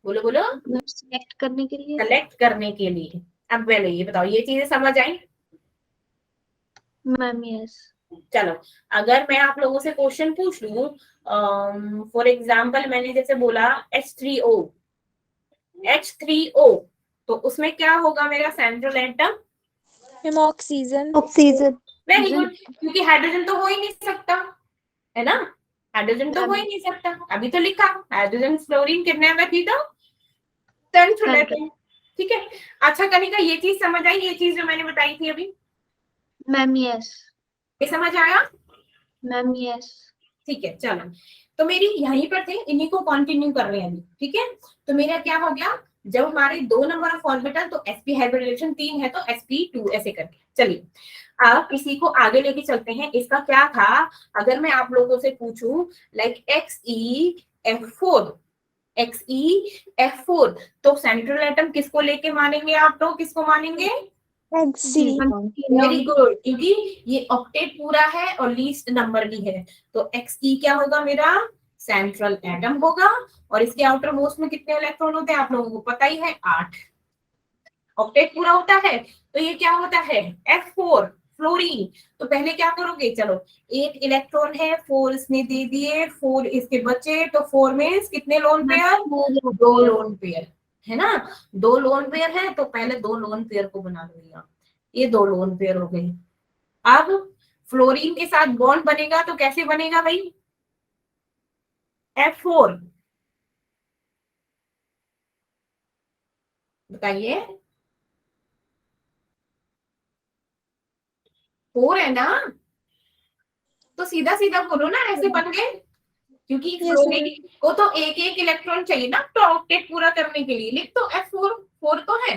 बोलो बोलो, सिलेक्ट करने के लिए। कलेक्ट करने के लिए। अब पहले ये बताओ ये चीजें समझ आई, मैम यस। चलो अगर मैं आप लोगों से क्वेश्चन पूछ लूं, फॉर एग्जाम्पल मैंने जैसे बोला H3O, तो उसमें क्या होगा मेरा central atom, oxygen. Oxygen. Very good, क्योंकि हाइड्रोजन तो हो ही नहीं सकता, है ना, हाइड्रोजन तो हो ही नहीं सकता, अभी तो लिखा हाइड्रोजन फ्लोरीन कितने में थी तो सेंट्रल एटम, ठीक है। अच्छा कनिका ये चीज समझ आई, ये चीज जो मैंने बताई थी अभी, मैम यस। ये समझ आया, मैम यस। ठीक है। चलो तो मेरी यहीं पर थे, इन्हीं को कंटिन्यू कर रहे हैं अभी, ठीक है। तो मेरा क्या हो गया, जब हमारे 2 नंबर ऑफ ऑर्बिटल तो sp हाइब्रिडेशन 3 है तो sp2 ऐसे करके, चलिए अब इसी को आगे लेके चलते हैं। इसका क्या था, अगर मैं आप लोगों से पूछूं लाइक XeF4 तो सेंट्रल एटम किसको लेके मानेंगे आप लोग, किसको मानेंगे, वेरी गुड, क्योंकि ये ऑक्टेट पूरा है और लीस्ट नंबर भी है, तो Xe क्या होगा मेरा सेंट्रल एटम होगा। और इसके आउटर मोस्ट में कितने इलेक्ट्रॉन होते हैं आप लोगों को पता ही है, 8, ऑक्टेट पूरा होता है तो ये क्या होता है F4 फ्लोरीन। तो पहले क्या करोगे, चलो 8 इलेक्ट्रॉन है, 4 इसने दे दिए, 4 इसके बचे, तो 4 में कितने लोन पेयर, 2 लोन पेयर, है ना, 2 लोन पेयर है तो पहले 2 लोन पेयर को बना लो, ये 2 लोन पेयर हो गई। अब फ्लोरीन के साथ बॉन्ड बनेगा तो कैसे बनेगा भाई, F4, बताइए 4 है ना, तो सीधा सीधा बोलो ना, ऐसे बन गए, क्योंकि फ्लोरीन को तो एक एक इलेक्ट्रॉन चाहिए ना तो ऑक्टेट पूरा करने के लिए, लिख तो F4, 4 तो है,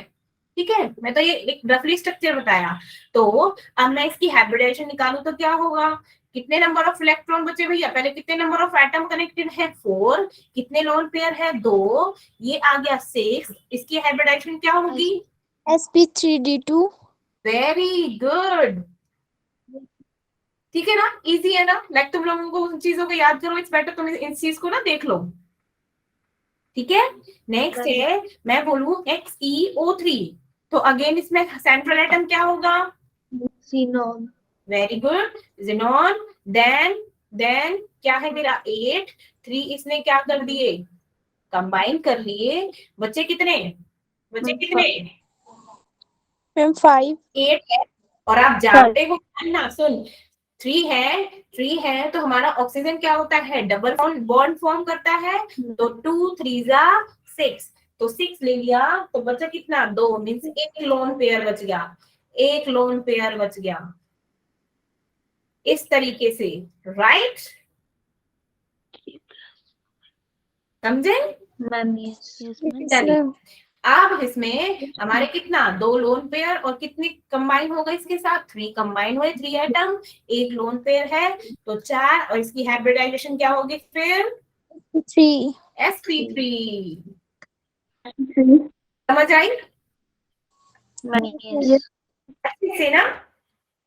ठीक है। मैं तो ये एक रफली स्ट्रक्चर बताया। तो अब मैं इसकी हाइब्रिडाइजेशन निकालू तो क्या होगा, कितने नंबर ऑफ इलेक्ट्रॉन बचे भैया, पहले कितने नंबर ऑफ एटम कनेक्टेड है 4, कितने लोन पेयर है 2, ये आ गया 6, इसकी हाइब्रिडाइजेशन क्या होगी, sp3d2। वेरी गुड, ठीक है ना, इजी है ना, लाइक तुम लोगों को उन चीजों को याद करो, इट्स बेटर तुम इस चीज को ना देख लो। ठीक है, नेक्स्ट है मैं बोलूं XeO3, तो अगेन इसमें सेंट्रल एटम क्या होगा? Xenon. Very good, xenon. देन क्या है मेरा 8, 3 इसने क्या कर दिए, कंबाइन कर लिए। बच्चे कितने, बच्चे कितने? मैम 5 8 है। और आप जानते हो ना, सुन, 3 है तो हमारा ऑक्सीजन क्या होता है, डबल बॉन्ड फॉर्म करता है, तो 2 3 जा 6, तो 6 ले लिया, तो बचा कितना, 2, मीन्स एक लोन पेयर बच गया, एक लोन पेयर बच गया, इस तरीके से, राइट? समझे? Ma'am, yes, ma'am. चलिए, अब इसमें हमारे कितना, 2 लोन पेयर और कितने कंबाइन हो गए इसके साथ, 3 कंबाइन हुए, 3 एटम, एक लोन पेयर है तो 4, और इसकी हाइब्रिडाइजेशन क्या होगी फिर, 3 sp3। समझ आई? Ma'am, yes. अच्छे से ना?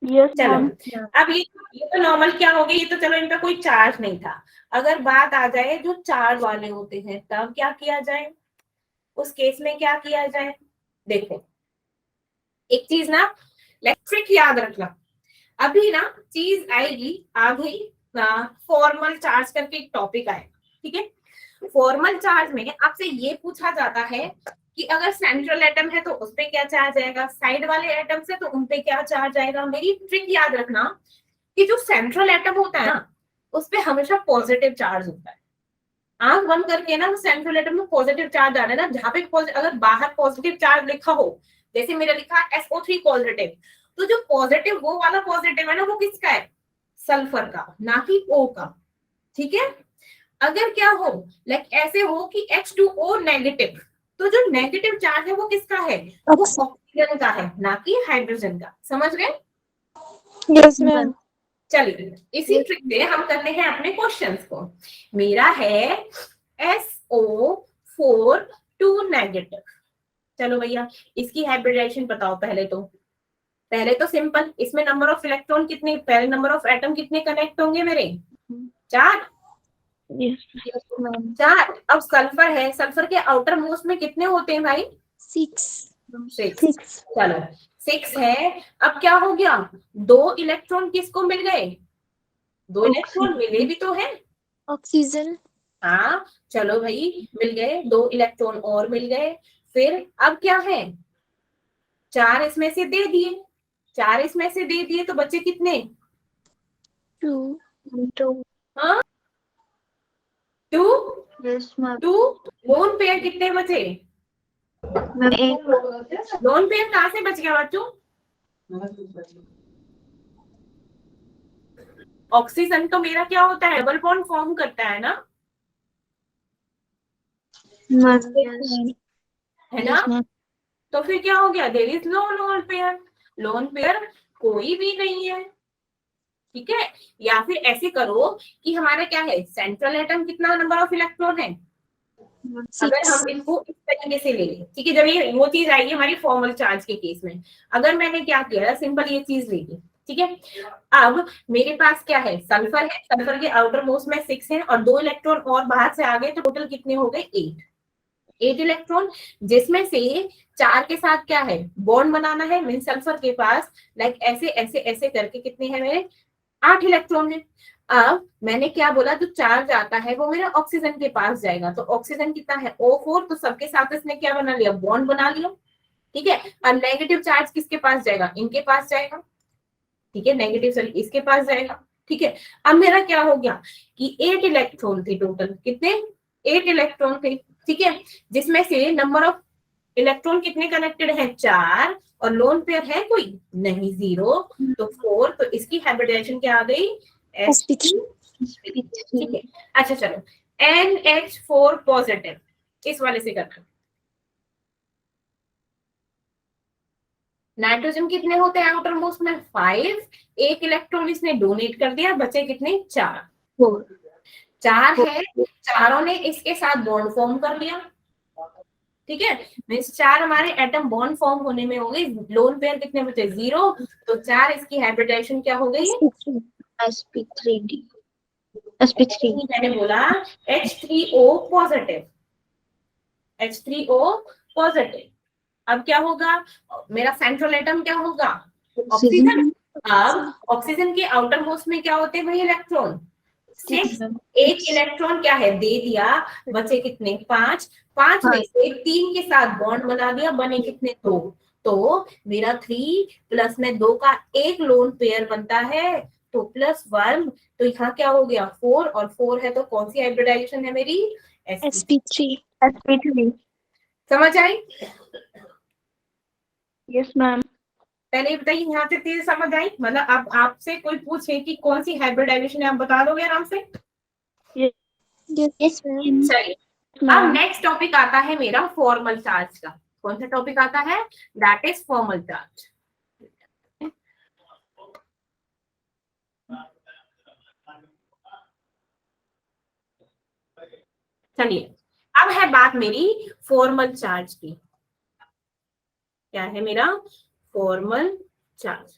Yes, चलो, ma'am. अब ये तो नॉर्मल क्या हो गया, ये तो चलो इनका कोई चार्ज नहीं था। अगर बात आ जाए जो चार्ज वाले होते हैं, तब क्या किया जाए, उस केस में क्या किया जाए? देखो, एक चीज ना, ट्रिक याद रखना, अभी ना चीज आएगी, आ गई ना, फॉर्मल चार्ज करके एक टॉपिक आएगा, ठीक है? फॉर्मल चार्ज में आपसे ये पूछा जाता है कि अगर सेंट्रल एटम है तो उस पे क्या चार्ज आएगा, साइड वाले एटम से तो उन पे क्या चार्ज आएगा। मेरी ट्रिक याद रखना कि जो सेंट्रल एटम होता है ना, उस पे हमेशा पॉजिटिव चार्ज होता है। आंख बंद करके ना, सेंट्रल एटम में पॉजिटिव चार्ज आ रहा है ना, जहां पे अगर बाहर पॉजिटिव चार्ज लिखा हो, जैसे मेरा लिखा है SO3 पॉजिटिव, तो जो पॉजिटिव वो वाला पॉजिटिव है ना, वो किसका है, सल्फर का, ना कि O का। ठीक है, अगर क्या हो, लाइक ऐसे हो कि H2O नेगेटिव, तो जो नेगेटिव चार्ज है वो किसका है, वो ऑक्सीजन का है, ना कि हाइड्रोजन का। समझ गए? Yes ma'am. चलिए, इसी ट्रिक से हम करते हैं अपने क्वेश्चंस को। मेरा है SO4 2 नेगेटिव। चलो भैया, इसकी हाइब्रिडाइजेशन बताओ। पहले तो सिंपल, इसमें नंबर ऑफ इलेक्ट्रॉन कितने, पहले नंबर ऑफ एटम कितने कनेक्ट होंगे मेरे, 4। Yes, ma'am. 4। अब सल्फर है, सल्फर के आउटर मोस्ट में कितने होते हैं भाई, 6। चलो 6 है। अब क्या हो गया, 2 इलेक्ट्रॉन किसको मिल गए, 2 इलेक्ट्रॉन मिले भी तो है। ऑक्सीजन। हाँ, चलो भाई, मिल गए 2 इलेक्ट्रॉन और मिल गए। फिर अब क्या है, 4 इसमें से दे दिए, 4 इसमें से दे दिए, तो बचे कितने, 2. हाँ 2। Yes, ma'am. 2 लोन पेयर कितने बचे, Ma'am, 8. लोन पेयर कहाँ से बच गया बच्चों, ऑक्सीजन तो मेरा क्या होता है, डबल बॉन्ड फॉर्म करता है ना, Ma'am, yes. है ना? तो फिर क्या हो गया, there is no lone pair, lone pair कोई भी नहीं है। ठीक है, या फिर ऐसे करो कि हमारा क्या है, सेंट्रल एटम कितना नंबर ऑफ इलेक्ट्रॉन है, अगर हम इनको इस तरीके से ले लें, ठीक है, जब ये वो चीज आएगी हमारी फॉर्मल चार्ज के केस में, अगर मैंने क्या किया, सिंपल ये चीज ले ली, ठीक है। अब मेरे पास क्या है, सल्फर है, सल्फर के आउटर मोस्ट में 6 है और 2 इलेक्ट्रॉन और बाहर से आ गए, तो टोटल कितने हो गए, 8 इलेक्ट्रॉन, जिसमें से 4 के साथ क्या है, बॉन्ड बनाना है, मीन सल्फर के पास लाइक ऐसे ऐसे ऐसे करके कितने हैं मेरे, 8 इलेक्ट्रॉन है। अब मैंने क्या बोला, जो चार्ज आता है वो मेरे ऑक्सीजन के पास जाएगा, तो ऑक्सीजन कितना है, O4, तो सबके साथ इसने क्या बना लिया, बॉन्ड बना लिया। ठीक है, अब नेगेटिव चार्ज किसके पास जाएगा, इनके पास जाएगा। ठीक है, नेगेटिव सॉरी इसके पास जाएगा। ठीक है, अब मेरा क्या हो गया कि 8 इलेक्ट्रॉन थे टोटल, कितने, 8 इलेक्ट्रॉन थे। ठीक है, जिसमें से नंबर ऑफ इलेक्ट्रॉन कितने कनेक्टेड है, 4, और लोन पेयर है कोई नहीं, 0, तो 4, तो इसकी हाइब्रिडाइजेशन क्या आ गई, sp3। ठीक है, अच्छा चलो, NH4 पॉजिटिव, इस वाले से करना। नाइट्रोजन कितने होते हैं आउटर मोस्ट में, 5, एक इलेक्ट्रॉन इसने डोनेट कर दिया, बचे कितने, 4 है, चारों ने इसके साथ बॉन्ड फॉर्म कर लिया। ठीक है, मीन्स 4 हमारे एटम बॉन्ड फॉर्म होने में हो गई, लोन पेयर कितने बचे, 0, तो 4 इसकी हाइब्रिडाइजेशन क्या हो गई, sp3d sp3 मैंने बोला H3O पॉजिटिव, H3O पॉजिटिव। अब क्या होगा, मेरा सेंट्रल एटम क्या होगा, ऑक्सीजन। अब ऑक्सीजन के आउटर मोस्ट में क्या होते हैं वही इलेक्ट्रॉन, 6। एक इलेक्ट्रॉन क्या है दे दिया, बचे कितने 5, 5 में से 3 के साथ बॉन्ड बना दिया, बने कितने 2, तो मेरा 3 प्लस में 2 का एक लोन पेयर बनता है, तो +1, तो यहाँ क्या हो गया 4, और 4 है तो कौन सी हाइब्रिडाइजेशन है मेरी, sp3 sp3 समझ आई। Yes ma'am. पहले ये बताइए यहाँ से चीज समझ आई, मतलब अब आपसे कोई पूछे कि कौन सी हाइब्रिडाइजेशन है, आप बता दोगे आराम से। yes ma'am चलिए अब नेक्स्ट टॉपिक आता है मेरा फॉर्मल चार्ज का। कौन सा टॉपिक आता है, दैट इज फॉर्मल चार्ज। चलिए अब है बात मेरी फॉर्मल चार्ज की। क्या है मेरा फॉर्मल चार्ज,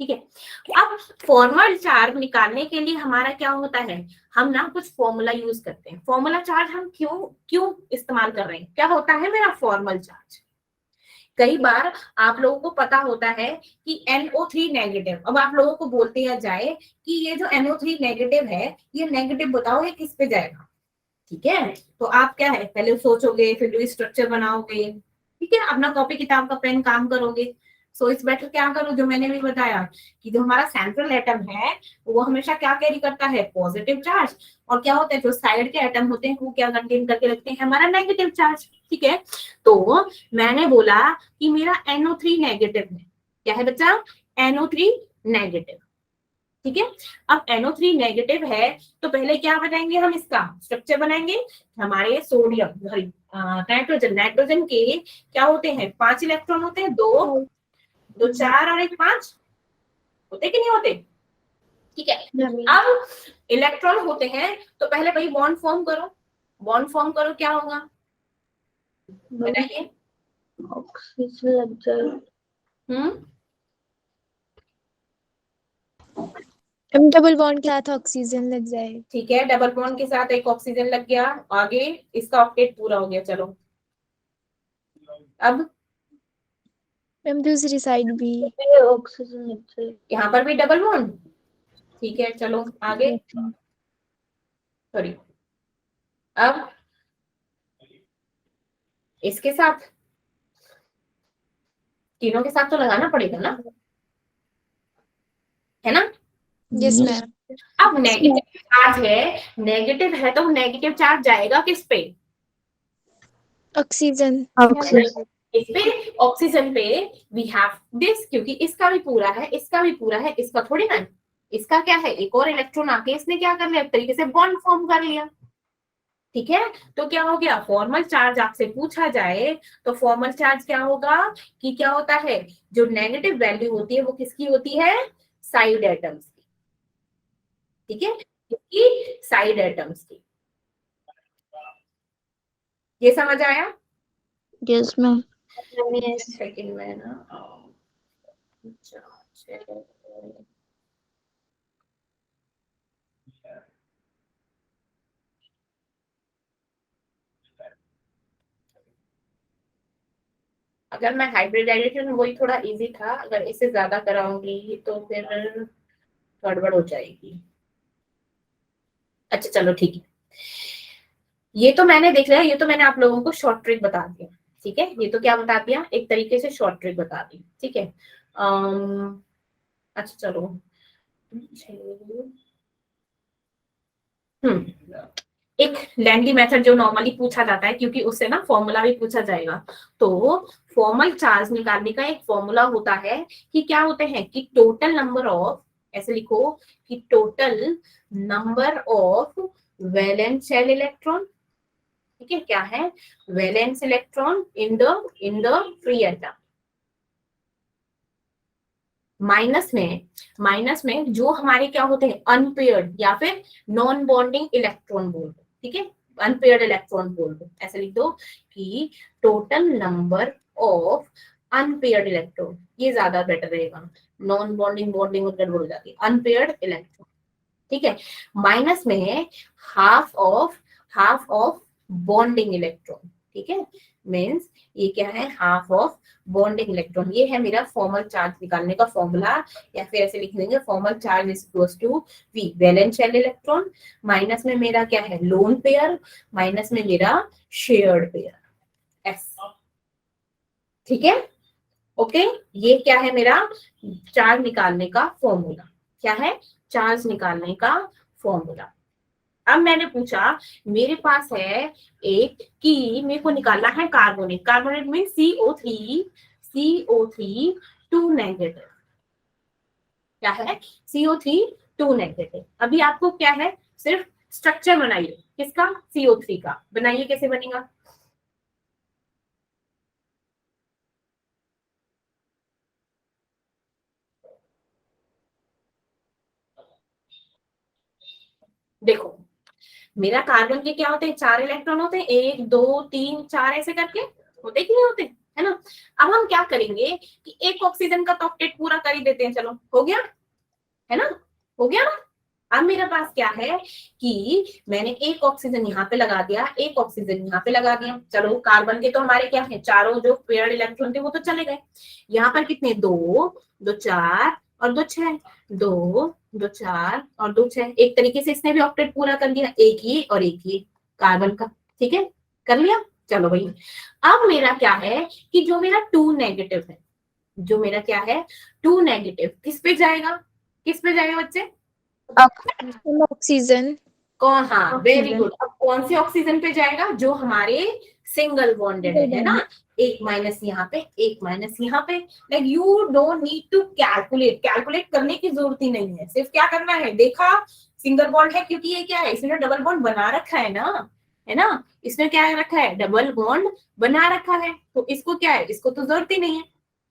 ठीक है। अब फॉर्मल चार्ज निकालने के लिए हमारा क्या होता है, हम ना कुछ फॉर्मूला यूज करते हैं। फॉर्मूला चार्ज हम क्यों इस्तेमाल कर रहे हैं, क्या होता है मेरा फॉर्मल चार्ज। कई बार आप लोगों को पता होता है कि NO3 नेगेटिव, अब आप लोगों को बोलते हैं जाए कि ये जो NO3 नेगेटिव है, ये नेगेटिव बताओ ये किस पे जाएगा, ठीक है। तो आप क्या है पहले सोचोगे, फिर स्ट्रक्चर बनाओगे, ठीक है, अपना कॉपी किताब का पेन काम करोगे। सो इस बेटर क्या करो, जो मैंने भी बताया कि जो हमारा सेंट्रल एटम है वो हमेशा क्या कैरी करता है, पॉजिटिव चार्ज, और क्या होता है जो साइड के एटम होते हैं वो क्या कंटेन करके रखते हैं, हमारा नेगेटिव चार्ज, ठीक है। तो मैंने बोला कि मेरा NO3 नेगेटिव है, क्या है बच्चा, NO3 नेगेटिव, ठीक है। अब NO3 नेगेटिव है तो पहले क्या बनाएंगे, हम इसका स्ट्रक्चर बनाएंगे। हमारे सोडियम सॉरी नाइट्रोजन के क्या होते हैं 5 इलेक्ट्रॉन होते हैं, 2 4 और 1 5 होते कि नहीं होते, ठीक है। अब इलेक्ट्रॉन होते हैं तो पहले भाई बॉन्ड फॉर्म करो, बॉन्ड फॉर्म करो, क्या होगा बताइए। ऑक्सीजन लग जाए। डबल बॉन्ड के साथ ऑक्सीजन लग जाए। ठीक है, डबल बॉन्ड के साथ एक ऑक्सीजन लग गया, आगे इसका ऑक्टेट पूरा हो गया। चलो अब मैम दूसरी साइड भी ऑक्सीजन लग जाए, यहाँ पर भी डबल बॉन्ड, ठीक है। चलो आगे, सॉरी अब इसके साथ, तीनों के साथ तो लगाना पड़ेगा ना, है ना। यस मैम अब नेगेटिव चार्ज है, नेगेटिव है तो नेगेटिव चार्ज जाएगा किस पे, ऑक्सीजन इस पे, ऑक्सीजन पे। वी हैव दिस, क्योंकि इसका भी पूरा है, इसका भी पूरा है, इसका थोड़ी ना, इसका क्या है एक और इलेक्ट्रॉन आके इसने क्या कर लिया, एक तरीके से बॉन्ड फॉर्म कर लिया, ठीक है। तो क्या हो गया, फॉर्मल चार्ज आपसे पूछा जाए तो फॉर्मल चार्ज क्या होगा कि क्या होता है, जो नेगेटिव वैल्यू होती है वो किसकी होती है, साइड एटम्स की, ठीक है, किसकी, साइड एटम्स की। ये समझ आया। Yes ma'am. सेकंड में ना अगर मैं हाइब्रिडाइजेशन वही थोड़ा इजी था, अगर इससे ज्यादा कराऊंगी तो फिर गड़बड़ हो जाएगी। अच्छा चलो ठीक है, ये तो मैंने देख लिया, ये तो मैंने आप लोगों को शॉर्ट ट्रिक बता दिया, ठीक है। ये तो क्या बता दिया, एक तरीके से शॉर्ट ट्रिक बता दी, ठीक है। अच्छा चलो एक लेंथी मेथड जो नॉर्मली पूछा जाता है, क्योंकि उससे ना फॉर्मूला भी पूछा जाएगा। तो फॉर्मल चार्ज निकालने का एक फॉर्मूला होता है कि क्या होते हैं कि टोटल नंबर ऑफ, ऐसे लिखो कि total number of valence shell electron, ठीक है, क्या है valence electron in the free atom, minus में जो हमारे क्या होते हैं अनपेयर्ड या फिर नॉन बॉन्डिंग इलेक्ट्रॉन बोल दो, ठीक है, अनपेयर्ड इलेक्ट्रॉन बोल दो, ऐसे लिख दो कि total number of unpaired electron, ये ज्यादा बेटर रहेगा। नॉन बॉन्डिंग बॉन्डिंग गड़बड़ हो जाती है, अनपेयर्ड इलेक्ट्रॉन, ठीक है। माइनस में है हाफ ऑफ बॉन्डिंग इलेक्ट्रॉन, ठीक है, मीन्स ये क्या है, हाफ ऑफ बॉन्डिंग इलेक्ट्रॉन। ये है मेरा फॉर्मल चार्ज निकालने का फॉर्मूला, या फिर ऐसे लिख देंगे formal charge is equals to V, valence shell electron, minus में मेरा क्या है, लोन पेयर, माइनस में मेरा शेयर्ड पेयर, एस, ठीक है, ओके। ये क्या है मेरा चार्ज निकालने का फॉर्मूला, क्या है, चार्ज निकालने का फॉर्मूला। अब मैंने पूछा, मेरे पास है एक कि मेरे को निकालना है carbonate, carbonate mean CO3 2 negative, क्या है, CO3 2 नेगेटिव। अभी आपको क्या है, सिर्फ स्ट्रक्चर बनाइए, किसका, CO3 का, बनाइए, कैसे बनेगा, देखो मेरा कार्बन के क्या होते हैं, 4 इलेक्ट्रॉन होते हैं, 1 2 3 4 ऐसे करके होते कि नहीं होते, है ना। अब हम क्या करेंगे कि एक ऑक्सीजन का तो ऑक्टेट पूरा कर ही देते हैं, चलो हो गया, है ना, हो गया ना। अब मेरे पास क्या है कि मैंने एक ऑक्सीजन यहाँ पे लगा दिया, एक ऑक्सीजन यहाँ पे लगा दिया, चलो कार्बन के तो हमारे क्या है, चारों जो पेयर्ड इलेक्ट्रॉन थे वो तो चले गए। यहाँ पर कितने, 2 2 4 और 2 6, 2 2 4 और 2 6, एक तरीके से इसने भी ऑक्टेट पूरा कर लिया, एक ही और एक ही कार्बन का, ठीक है, कर लिया। चलो भाई, अब मेरा क्या है कि जो मेरा 2 नेगेटिव है, जो मेरा क्या है 2 नेगेटिव, किस पे जाएगा, किस पे जाएगा बच्चे, ऑक्सीजन। कौन, हाँ वेरी ऑक्सीजन। गुड, अब कौन से ऑक्सीजन पे जाएगा, जो हमारे सिंगल बॉन्डेड है ना, एक माइनस यहाँ पे, एक माइनस यहाँ पे। Like you don't need to calculate, calculate करने की जरूरत ही नहीं है, सिर्फ क्या करना है, देखा सिंगल बॉन्ड है, क्योंकि ये क्या है, इसने डबल बॉन्ड बना रखा है ना, है ना, इसने क्या रखा है, डबल बॉन्ड बना रखा है, तो इसको क्या है, इसको तो जरूरत ही नहीं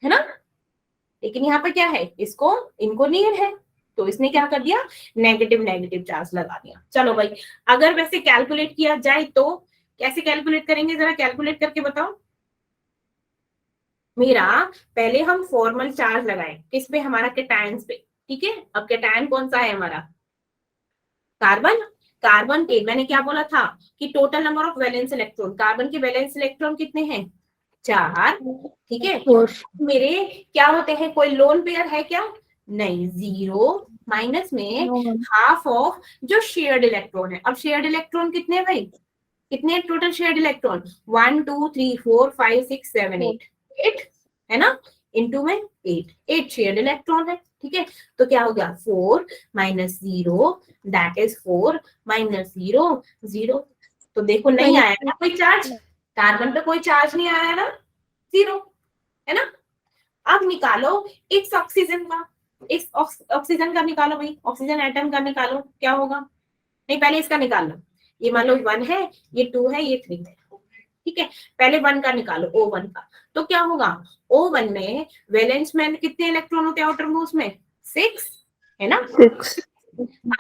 है ना। लेकिन यहाँ पे क्या है, इसको, इनको नीड है, तो इसने क्या कर दिया, नेगेटिव नेगेटिव चार्ज लगा दिया। चलो भाई, अगर वैसे कैलकुलेट किया जाए तो कैसे कैलकुलेट करेंगे, जरा कैलकुलेट करके बताओ। मेरा पहले हम फॉर्मल चार्ज लगाए, किस पे, हमारा कैटायंस पे, ठीक है। अब कैटायन कौन सा है हमारा, कार्बन, कार्बन के मैंने क्या बोला था कि total number of valence electron, carbon के वैलेंस इलेक्ट्रॉन कितने हैं, 4, ठीक है। मेरे क्या होते हैं, कोई लोन पेयर है क्या, नहीं, 0, माइनस में हाफ ऑफ जो शेयर्ड इलेक्ट्रॉन है। अब शेयर्ड इलेक्ट्रॉन कितने भाई, कितने टोटल शेयर्ड इलेक्ट्रॉन, 1 2 3 4 5 6 7 8 है ना, इनटू में 8 शेयर्ड इलेक्ट्रॉन है, ठीक है। तो क्या हो गया, 4 माइनस 0 दैट इज 4 माइनस 0 0। तो देखो नहीं आया ना कोई चार्ज, कार्बन पे कोई चार्ज नहीं आया ना, 0, है ना। अब निकालो इस ऑक्सीजन का, इस ऑक्सीजन का निकालो भाई, ऑक्सीजन एटम का निकालो, क्या होगा, नहीं पहले इसका निकाल लो, ये मान लो 1 है, ये 2 है, ये 3 है, ठीक है। पहले 1 का निकालो, O1 का, तो क्या होगा, O1 में वैलेंस में कितने इलेक्ट्रॉन होते हैं आउटर मोस्ट में, 6, है ना, 6।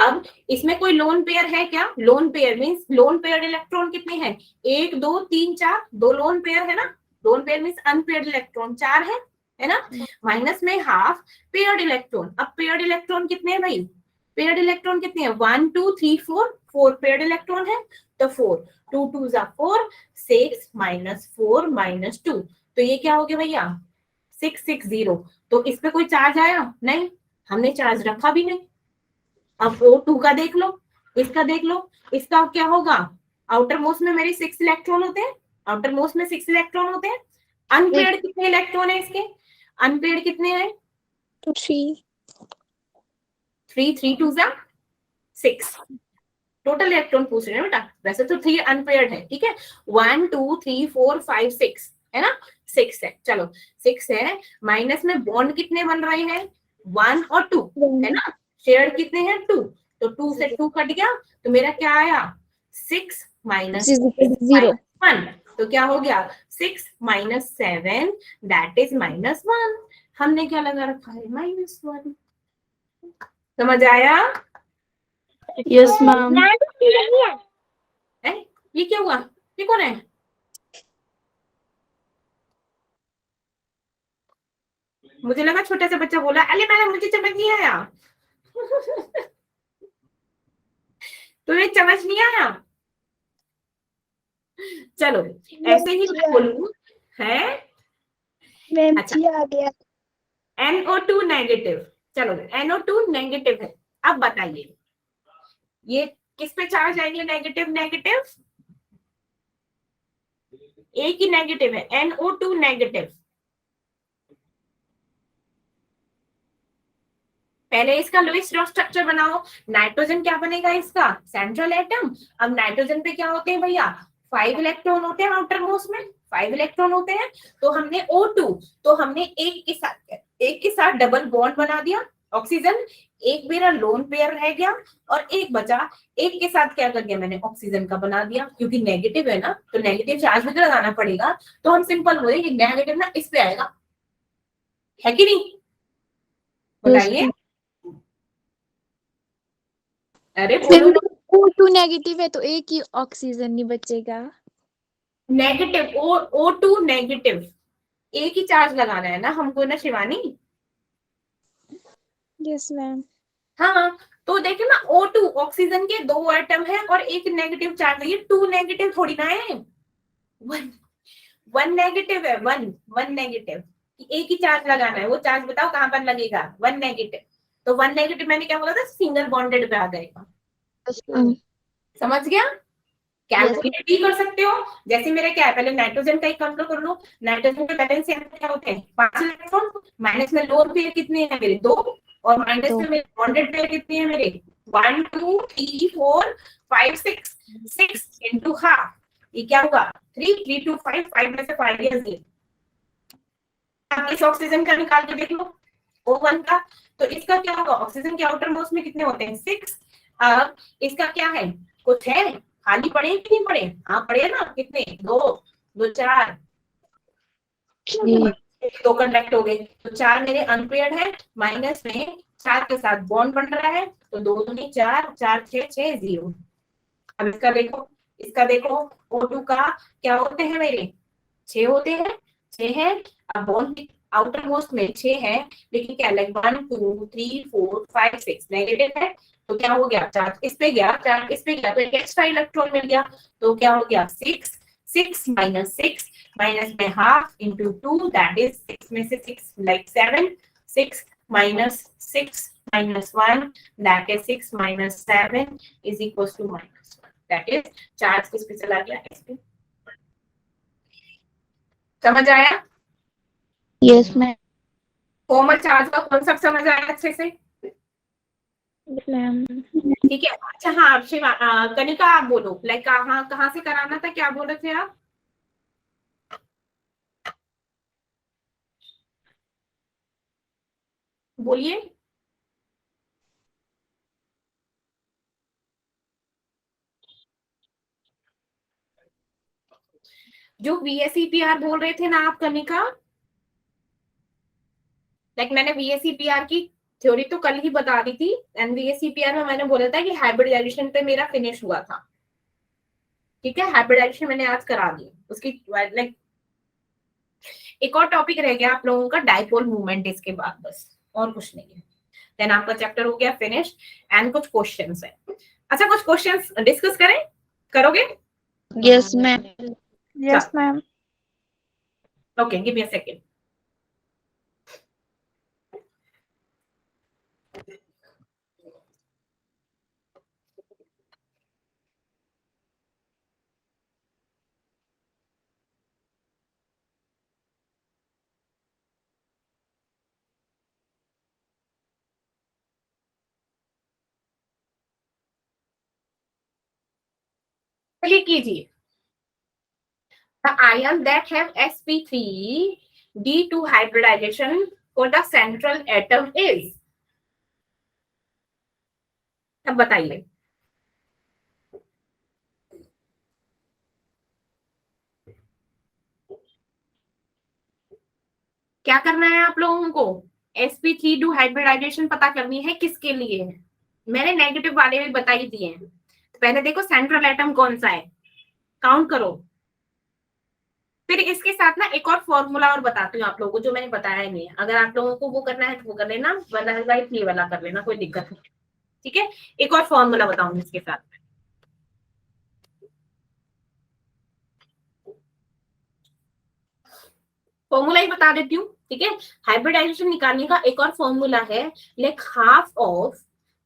अब इसमें कोई लोन पेयर है क्या, loan pair means lone pair electron कितने हैं, 1 2 3 4, 2 लोन पेयर है ना, loan pair means unpaired electron 4 है ना, माइनस में हाफ पेयर्ड इलेक्ट्रॉन। अब पेयर्ड इलेक्ट्रॉन कितने हैं भाई, पेयर्ड इलेक्ट्रॉन कितने हैं, 1 2 3 4 पेयर्ड इलेक्ट्रॉन है, तो 4 2 2 4 6 माइनस 4 माइनस 2, तो ये क्या हो गया भैया 6 6 0। तो इस पे कोई चार्ज आया नहीं, हमने चार्ज रखा भी नहीं। अब O2 का देख लो, इसका देख लो, इसका क्या होगा, आउटर मोस्ट में मेरे 6 इलेक्ट्रॉन होते हैं, आउटर मोस्ट में 6 इलेक्ट्रॉन होते हैं, अनपेयर्ड कितने इलेक्ट्रॉन है इसके, अनपेयर्ड कितने हैं, 3 3 3 2 6, टोटल इलेक्ट्रॉन पूछ रहे हैं बेटा, वैसे तो 3 अनपेयर्ड है, ठीक है। 1 2 3 4 5 6 है ना, 6 है, चलो 6 है, माइनस में बॉन्ड कितने बन रहे हैं, 1 और 2 है ना, शेयर कितने हैं 2, तो 2 से 2 कट गया, तो मेरा क्या आया 6 माइनस 0 1, तो क्या हो गया 6 माइनस 7 दैट इज -1, हमने क्या लगा रखा है -1, समझ आया, यस मैम। ये क्या हुआ, ये कौन है, मुझे लगा छोटा सा बच्चा बोला अरे मैडम मुझे समझ नहीं आया। तुम्हें समझ नहीं आया? चलो ऐसे ही मैं बोलूं है। मैम अच्छा, जी आ गया। NO2 नेगेटिव, चलो NO2 नेगेटिव है। अब बताइए ये किस पे चार्ज आएंगे नेगेटिव नेगेटिव? एक ही नेगेटिव है NO2 नेगेटिव। पहले इसका लुईस रॉ स्ट्रक्चर बनाओ। नाइट्रोजन क्या बनेगा इसका? Central atom. अब नाइट्रोजन पे क्या होते हैं भैया? 5 इलेक्ट्रॉन होते हैं आउटर मोस्ट में, 5 इलेक्ट्रॉन होते हैं। तो हमने O2, तो हमने एक के साथ डबल बॉन्ड बना दिया ऑक्सीजन, एक मेरा लोन पेयर रह गया और एक बचा। एक के साथ क्या कर दिया मैंने? ऑक्सीजन का बना दिया, क्योंकि नेगेटिव है ना तो नेगेटिव चार्ज भी तो लगाना पड़ेगा। तो हम सिंपल बोले कि नेगेटिव ना इस पे आएगा, है कि नहीं? बताइए, अरे बोलो ना। O2 नेगेटिव है तो एक ही ऑक्सीजन नहीं बचेगा। नेगेटिव O2 नेगेटिव, एक ही चार्ज लगाना है ना हमको ना शिवानी। Yes ma'am. हाँ, तो देखिए ना O2 ऑक्सीजन के 2 एटम है और एक नेगेटिव चार्ज है। ये 2 नेगेटिव थोड़ी ना है, वन नेगेटिव है। वन नेगेटिव, एक ही चार्ज लगाना है। वो चार्ज बताओ कहां पर लगेगा? 1 नेगेटिव। तो 1 नेगेटिव मैंने क्या बोला था? सिंगल बॉन्डेड पे आ जाएगा। समझ गया? कैलकुलेट भी कर सकते हो। जैसे मेरा क्या है, पहले नाइट्रोजन का ही काउंटर कर लो। नाइट्रोजन के बैलेंस क्या होते हैं? 5 इलेक्ट्रॉन। माइनस में लोन पेयर कितने हैं मेरे? 2। और माइनस में मेरे बॉन्डेड पेयर कितने हैं मेरे? 1 2 3 4 5 6। 6 इंटू हाफ, ये क्या होगा? 3 3 2 5, 5 में से 5 गया। अब इस ऑक्सीजन का निकाल के देख लो O1 का। तो इसका क्या होगा? ऑक्सीजन के आउटर मोस्ट में कितने होते हैं? 6। अब इसका क्या है? कुछ है? खाली पड़े कि नहीं पड़े? हाँ पड़े ना। कितने? 2 2 4, 2 कंडक्ट हो गए। तो 4 मेरे अनपेयर्ड है, माइनस में 4 के साथ बॉन्ड बन रहा है। तो 2 दूनी 4, 4 6 6 0। अब इसका देखो, इसका देखो O2 का क्या होते हैं मेरे? 6 होते हैं, 6 है। अब बॉन्ड आउटर मोस्ट में 6 है, लेकिन क्या लाइक 1 2 3 4 5 6 नेगेटिव है। तो क्या हो गया? चार्ज इस पे गया, चार्ज इस पे गया, तो एक एक्स्ट्रा इलेक्ट्रॉन मिल गया। तो क्या हो गया? 6 6 माइनस 6 माइनस में हाफ इंटू 2, दैट इज 6 में से 6 like 7। 6 minus 6 minus 1, that is 6 minus 7 is equal to -1, that is charge किस पे चला गया? इस पे। समझ आया? Yes ma'am. फॉर्मल चार्ज का कॉन्सेप्ट समझ आया अच्छे से? मैम ठीक है। अच्छा हाँ, आप कनिका आप बोलो, लाइक कहाँ से कराना था, क्या बोल रहे थे आप? बोलिए। जो VSEPR बोल रहे थे ना आप कनिका, लाइक मैंने VSEPR की थ्योरी तो कल ही बता दी थी। एंड VSEPR में मैंने बोला था कि हाइब्रिडाइजेशन पे मेरा फिनिश हुआ था। ठीक है, हाइब्रिडाइजेशन मैंने आज करा दी। उसकी लाइक एक और टॉपिक रह गया आप लोगों का, डाइपोल मूवमेंट। इसके बाद बस और कुछ नहीं है। देन आपका चैप्टर हो गया फिनिश। एंड कुछ क्वेश्चंस है। अच्छा, कुछ क्वेश्चंस डिस्कस करें? करोगे? Yes ma'am. Yes, ma'am. Okay, give me a second. चलिए कीजिए। The ion that have sp3d2 hybridization for the central atom is, अब बताइए। क्या करना है आप लोगों को? sp3d हाइब्रिडाइजेशन पता करनी है। किसके लिए है? मैंने नेगेटिव वाले भी बता ही दिए हैं। तो पहले देखो सेंट्रल एटम कौन सा है, काउंट करो। फिर इसके साथ ना एक और फॉर्मूला और बताती हूँ आप लोगों को, जो मैंने बताया नहीं है। अगर आप लोगों को वो करना है तो वो कर लेना, वरना गाइस ये वाला कर लेना, कोई दिक्कत नहीं। ठीक है, एक और फॉर्मूला बताऊंगी इसके साथ। फॉर्मूला ही बता देती हूँ, ठीक है। हाइब्रिडाइजेशन निकालने का एक और फॉर्मूला है, like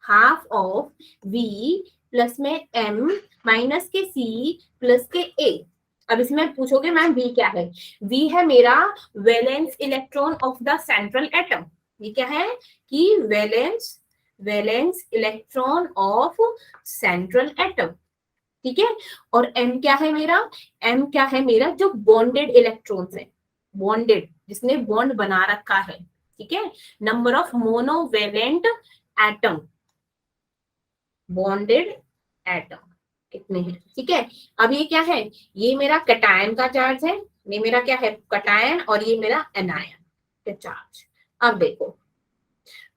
half of V plus में एम माइनस के सी प्लस के ए। अब इसमें पूछोगे मैम वी क्या है? वी है मेरा valence electron of the central atom. ये क्या है कि valence electron of central atom, ठीक है। और एम क्या है मेरा जो बॉन्डेड इलेक्ट्रॉन्स है, बॉन्डेड जिसने बॉन्ड बना रखा है, ठीक है। Number of monovalent atom, bonded atom कितने हैं, ठीक है। अब ये क्या है? ये मेरा कैटायन का चार्ज है, ये मेरा क्या है कैटायन, और ये मेरा एनायन का चार्ज। अब देखो,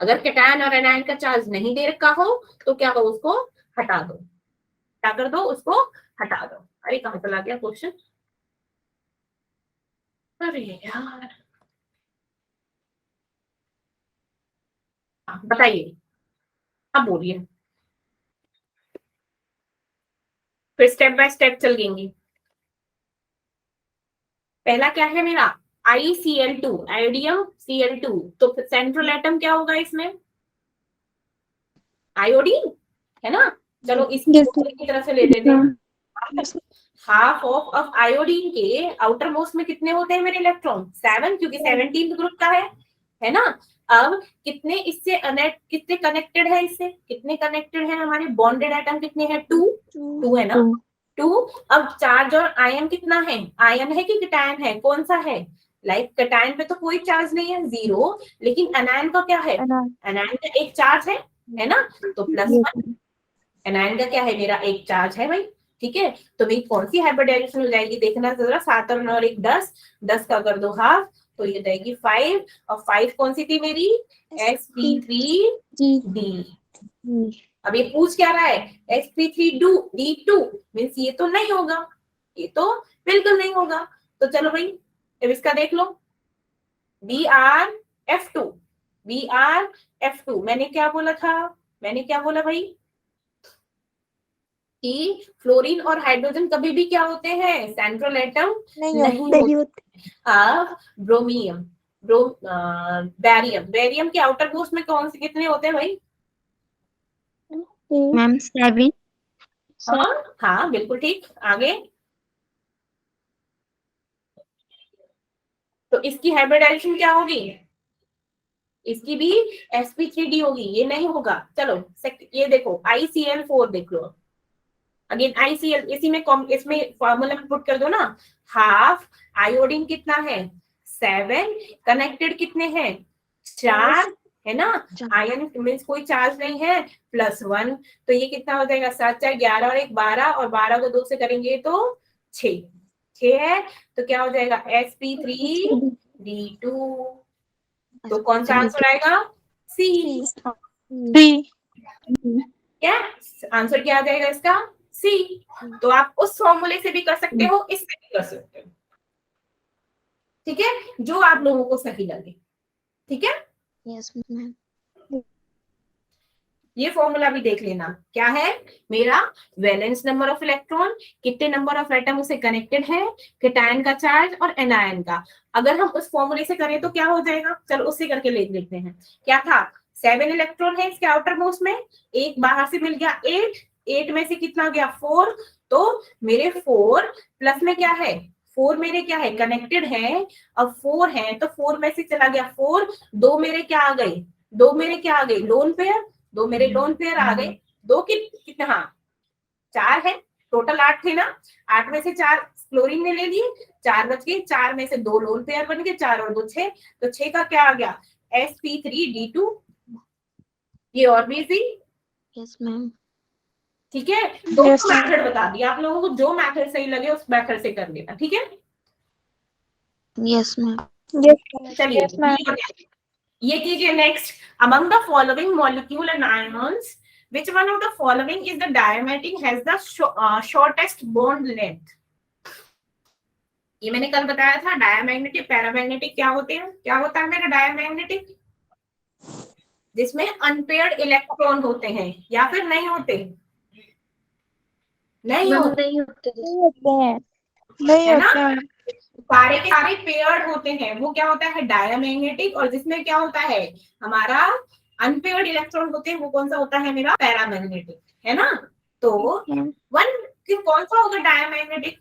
अगर कैटायन और एनायन का चार्ज नहीं दे रखा हो तो क्या करो, उसको हटा दो, क्या कर दो, उसको हटा दो। अरे कहां चला गया क्वेश्चन? अरे यार, बताइए, अब बोलिए, फिर स्टेप बाय स्टेप चलेंगे। पहला क्या है मेरा ICl2, आयोडियम Cl2। तो सेंट्रल एटम क्या होगा इसमें? आयोडीन, है ना। चलो इसकी Yes, की तरफ से ले लेते हैं। हाफ ऑफ आयोडीन के आउटर मोस्ट में कितने होते हैं मेरे इलेक्ट्रॉन? 7, क्योंकि 17th ग्रुप का है ना। अब कितने इससे कितने कनेक्टेड है, इससे कितने कनेक्टेड है हमारे बॉन्डेड एटम? कितने हैं? 2 है ना, 2। अब चार्ज और आयन कितना है? आयन है कि कैटायन है? कौन सा है? लाइक कैटायन पे तो कोई चार्ज नहीं है, 0। लेकिन एनायन का क्या है? एनायन का एक चार्ज है ना, तो +1। एनायन का क्या है? मेरा एक चार्ज है भाई, ठीक है। तो मेरी कौन सी हाइब्रिडाइजेशन हो जाएगी? देखना जरा, 7 और 9 और 1 10, 10 का कर दो हाफ, तो ये जाएगी 5। और 5 कौन सी थी मेरी? sp3d। अब ये पूछ क्या रहा है? sp3d2 मीन्स ये तो नहीं होगा, ये तो बिल्कुल नहीं होगा। तो चलो भाई, अब इसका देख लो, Br F2। मैंने क्या बोला था? भाई कि फ्लोरीन और हाइड्रोजन कभी भी क्या होते हैं? सेंट्रल एटम नहीं होते। अब बैरियम के आउटर मोस्ट में कौन से कितने होते हैं भाई? मैम 7। हाँ बिल्कुल ठीक। आगे, तो इसकी हाइब्रिडाइजेशन क्या होगी? इसकी भी sp3d होगी, ये नहीं होगा। चलो ये देखो ICl4 देख लो। अगेन ICl, इसमें फॉर्मूला में पुट कर दो ना। हाफ आयोडीन कितना है? 7। कनेक्टेड कितने हैं? 4, है ना। आयन मीन्स कोई चार्ज नहीं है, +1। तो ये कितना हो जाएगा? 7 4 11 और 1 12, और 12 को 2 से करेंगे तो 6 है। तो क्या हो जाएगा? sp3d2। तो कौन सा आंसर आएगा? सी। क्या आंसर क्या आ जाएगा इसका? सी। तो आप उस फॉर्मूले से भी कर सकते हो, इससे भी कर सकते हो, ठीक है, जो आप लोगों को सही लगे, ठीक है। Yes ma'am. ये फॉर्मूला भी देख लेना, क्या है मेरा? वैलेंस नंबर ऑफ इलेक्ट्रॉन, कितने नंबर ऑफ एटम उसे कनेक्टेड है, कैटायन का चार्ज और एनायन का। अगर हम उस फॉर्मूले से करें तो क्या हो जाएगा? चलो उससे करके ले लेते हैं। क्या था? 7 इलेक्ट्रॉन है इसके आउटर मोस्ट में, एक बाहर से मिल गया 8 में से कितना गया? 4। तो मेरे 4 प्लस में क्या है? 4 मेरे क्या है? कनेक्टेड है। अब 4 है तो 4 में से चला गया 4, 2 मेरे क्या आ गए? 2 मेरे क्या आ गए? Lone pair. 2 मेरे लोन पेयर आ गए। 2 कितने? हाँ 4 है, टोटल 8 थे ना। 8 में से 4 क्लोरीन ने ले लिए, 4 बच गए। 4 में से 2 लोन पेयर बन गए, 4 और 2 6। तो 6 का क्या आ गया? sp3d2। ये और भी इजी, यस मैम। ठीक है। दो मेथड बता दिया आप लोगों को, जो मेथड सही लगे उस मेथड से कर लेना, ठीक है। Yes ma'am. चलिए ये कीजिए next. Among the following molecule and ions, which one of the following is the diametic has the shortest bond length? ये मैंने कल बताया था, डायमैग्नेटिक पैरामैग्नेटिक क्या होते हैं, क्या होता है मेरा डायमैग्नेटिक, जिसमें अनपेयर्ड इलेक्ट्रॉन होते हैं या फिर नहीं होते, नहीं मैम होते, नहीं होते नहीं होते हैं, नहीं है ना, होते हैं। सारे के सारे पेयर्ड होते हैं, वो क्या होता है डायमैग्नेटिक, और जिसमें क्या होता है हमारा अनपेयर्ड इलेक्ट्रॉन होते हैं, वो कौन सा होता है मेरा पैरामैग्नेटिक, है ना। तो वन कौन सा होगा डायमैग्नेटिक,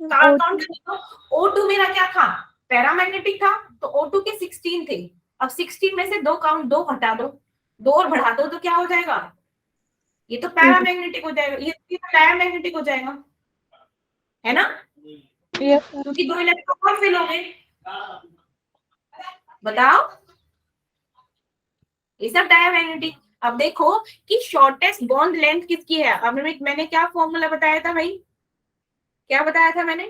काउंट करो, O2 मेरा क्या था, पैरामैग्नेटिक था, तो O2 के 16 थे, अब 16 में से दो हटा दो, दो और बढ़ा दो, तो क्या हो जाएगा, ये तो पैरामैग्नेटिक हो जाएगा, ये डायमैग्नेटिक हो जाएगा, है ना, Yes, क्योंकि दो इलेक्ट्रॉन और फिल हो गए। बताओ, ये सब डायमैग्नेटिक। अब देखो कि शॉर्टेस्ट बॉन्ड लेंथ किसकी है, अब मैंने क्या फॉर्मूला बताया था भाई, क्या बताया था मैंने,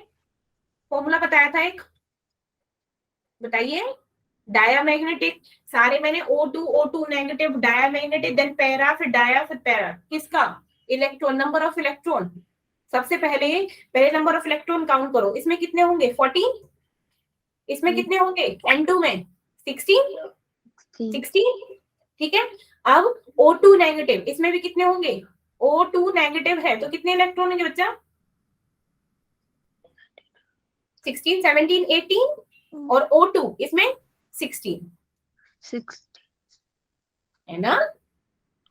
फॉर्मूला बताया था एक, बताइए, डायमैग्नेटिक, सारे मैंने O2 negative, diamagnetic, then para, फिर डाया, फिर पैरा, किसका, इलेक्ट्रॉन, नंबर ऑफ इलेक्ट्रॉन, सबसे पहले नंबर ऑफ इलेक्ट्रॉन काउंट करो, इसमें कितने होंगे 14, इसमें कितने होंगे N2 में 16, ठीक है। अब O2 नेगेटिव, इसमें भी कितने होंगे, O2 नेगेटिव है तो कितने इलेक्ट्रॉन होंगे बच्चा, 16, 17, 18, और O2 इसमें 16, 6 है ना,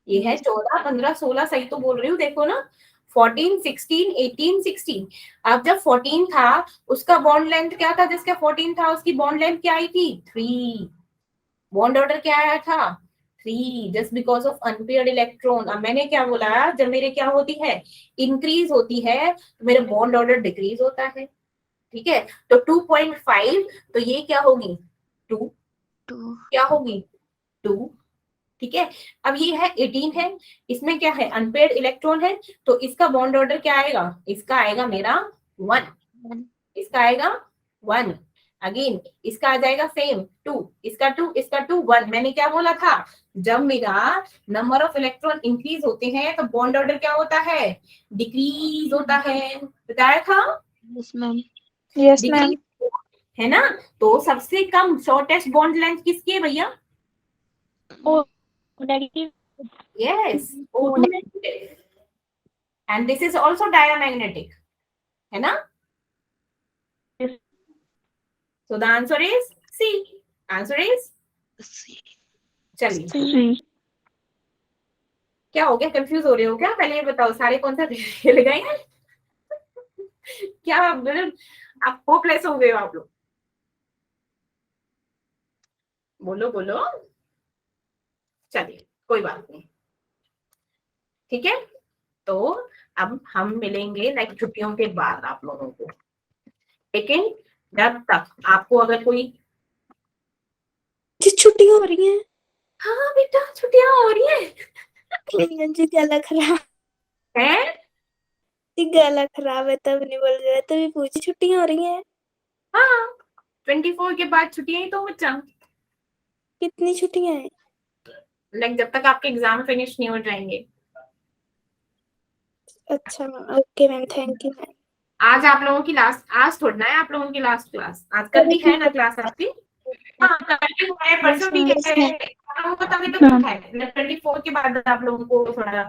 ये है 14, 15, 16, सही तो बोल रही हूँ, देखो ना, 14, 16, 18, 16। अब जब 14 था उसका बॉन्ड लेंथ क्या था, जिसका 14 था उसकी बॉन्ड लेंथ क्या आई थी 3, बॉन्ड ऑर्डर क्या आया था 3, just because of unpaired electron. अब मैंने क्या बोला, जब मेरे क्या होती है इंक्रीज होती है तो मेरा बॉन्ड ऑर्डर डिक्रीज होता है, ठीक है, तो 2.5, तो ये क्या होगी 2, क्या होगी 2, ठीक है। अब ये है 18 है, इसमें क्या है अनपेयर्ड इलेक्ट्रॉन है, तो इसका बॉन्ड ऑर्डर क्या आएगा, इसका आएगा मेरा 1, इसका आएगा 1, अगेन इसका आ जाएगा सेम 2, इसका 2, इसका 2, 1। मैंने क्या बोला था, जब मेरा नंबर ऑफ इलेक्ट्रॉन इंक्रीज होते हैं तो बॉन्ड ऑर्डर क्या होता है डिक्रीज होता है, बताया था, yes ma'am yes, ma'am. Decrease, है ना। तो सबसे कम शॉर्टेस्ट बॉन्ड लेंथ किसकी है भैया, O negative. yes, O2 negative, and this is also diamagnetic, है ना, Yes. so the answer is C, answer is, चलिए क्या हो गया, कंफ्यूज हो रहे हो क्या, पहले ये बताओ सारे कौन सा खेल गए हैं क्या, मतलब आप होपलेस हो गए हो आप लोग, बोलो बोलो, चलिए कोई बात नहीं, ठीक है। तो अब हम मिलेंगे नेक्स्ट छुट्टियों के बाद आप लोगों को, लेकिन जब तक आपको अगर कोई, जी छुट्टियां हो रही हैं, हाँ बेटा छुट्टियां हो रही जी गला खराब हैं, जी गला खराब है तब नहीं बोल रहे, तभी पूछी छुट्टियां हो रही हैं, हाँ 24 के बाद छुट्टियां ही तो बच्चा, कितनी छुट्टियां हैं, लाइक जब तक आपके एग्जाम फिनिश नहीं हो जाएंगे। अच्छा ma'am, okay ma'am, thank you ma'am. आज आप लोगों की लास्ट, आज थोड़ा ना है आप लोगों की लास्ट क्लास, आज कल भी है ना क्लास आपकी, हाँ कल भी है, परसों भी है, आप लोगों को तभी तो है, 24 के बाद आप लोगों को थोड़ा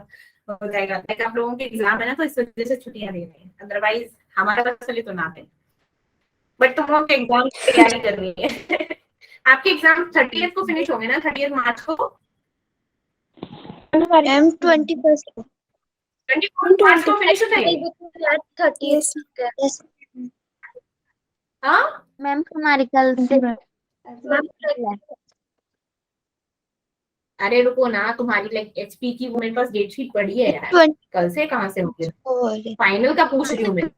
हो जाएगा, लाइक आप लोगों के एग्जाम है ना, तो इस वजह से छुट्टियां दे रहे हैं, अदरवाइज हमारा तो चले तो ना थे, बट तुम लोग एग्जाम की तैयारी कर रही है आपके एग्जाम 30 को फिनिश होंगे ना, 30 मार्च को, मैम 21st 24 मार्च को फिनिश हो जाएंगे, 30 यस यस हाँ मैम हमारी कल से मैम अरे रुको ना, तुम्हारी लाइक एचपी की वो मेरे पास डेट शीट पड़ी है यार, 20 कल से कहाँ से होगी, और फाइनल का पूछ रही हूँ मैं,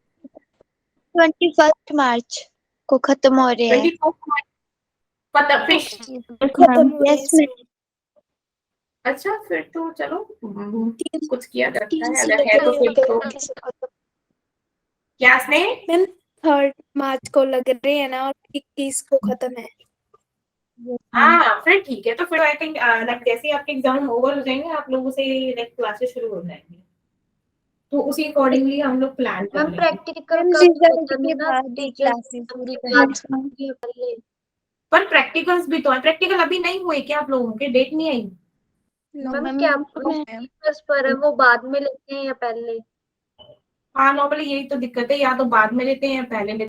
21 मार्च को खत्म हो रहे हैं 24 पता फिश, खत्म हो यस रही मैम अच्छा फिर तो चलो कुछ किया जा सकता 3 है, से अगर है तो लग फिर तो क्या ने, मैम 3 मार्च को लग रहे हैं ना, और 21 को खत्म है। हाँ फिर ठीक है, तो फिर आई थिंक लाइक जैसे ही आपके एग्जाम ओवर हो जाएंगे आप लोगों से लाइक क्लासेस शुरू हो जाएंगे, तो उसी अकॉर्डिंगली हम लोग प्लान कर मैम रहे हैं। प्रैक्टिकल मैम का रिजल्ट पता के नहीं ना, बाद ही टीचर्स क्लासेस शुरू अच्छा। करेंगे। पहले। पर प्रैक्टिकल्स भी तो है, प्रैक्टिकल अभी नहीं हुए क्या आप लोगों के, डेट नहीं आई? No ma'am ma'am. क्या मैम टीचर्स पर है, वो बाद में लेते हैं या पहले? हाँ नॉर्मली यही तो दिक्कत है, या तो बाद में लेते हैं या पहले लेते हैं।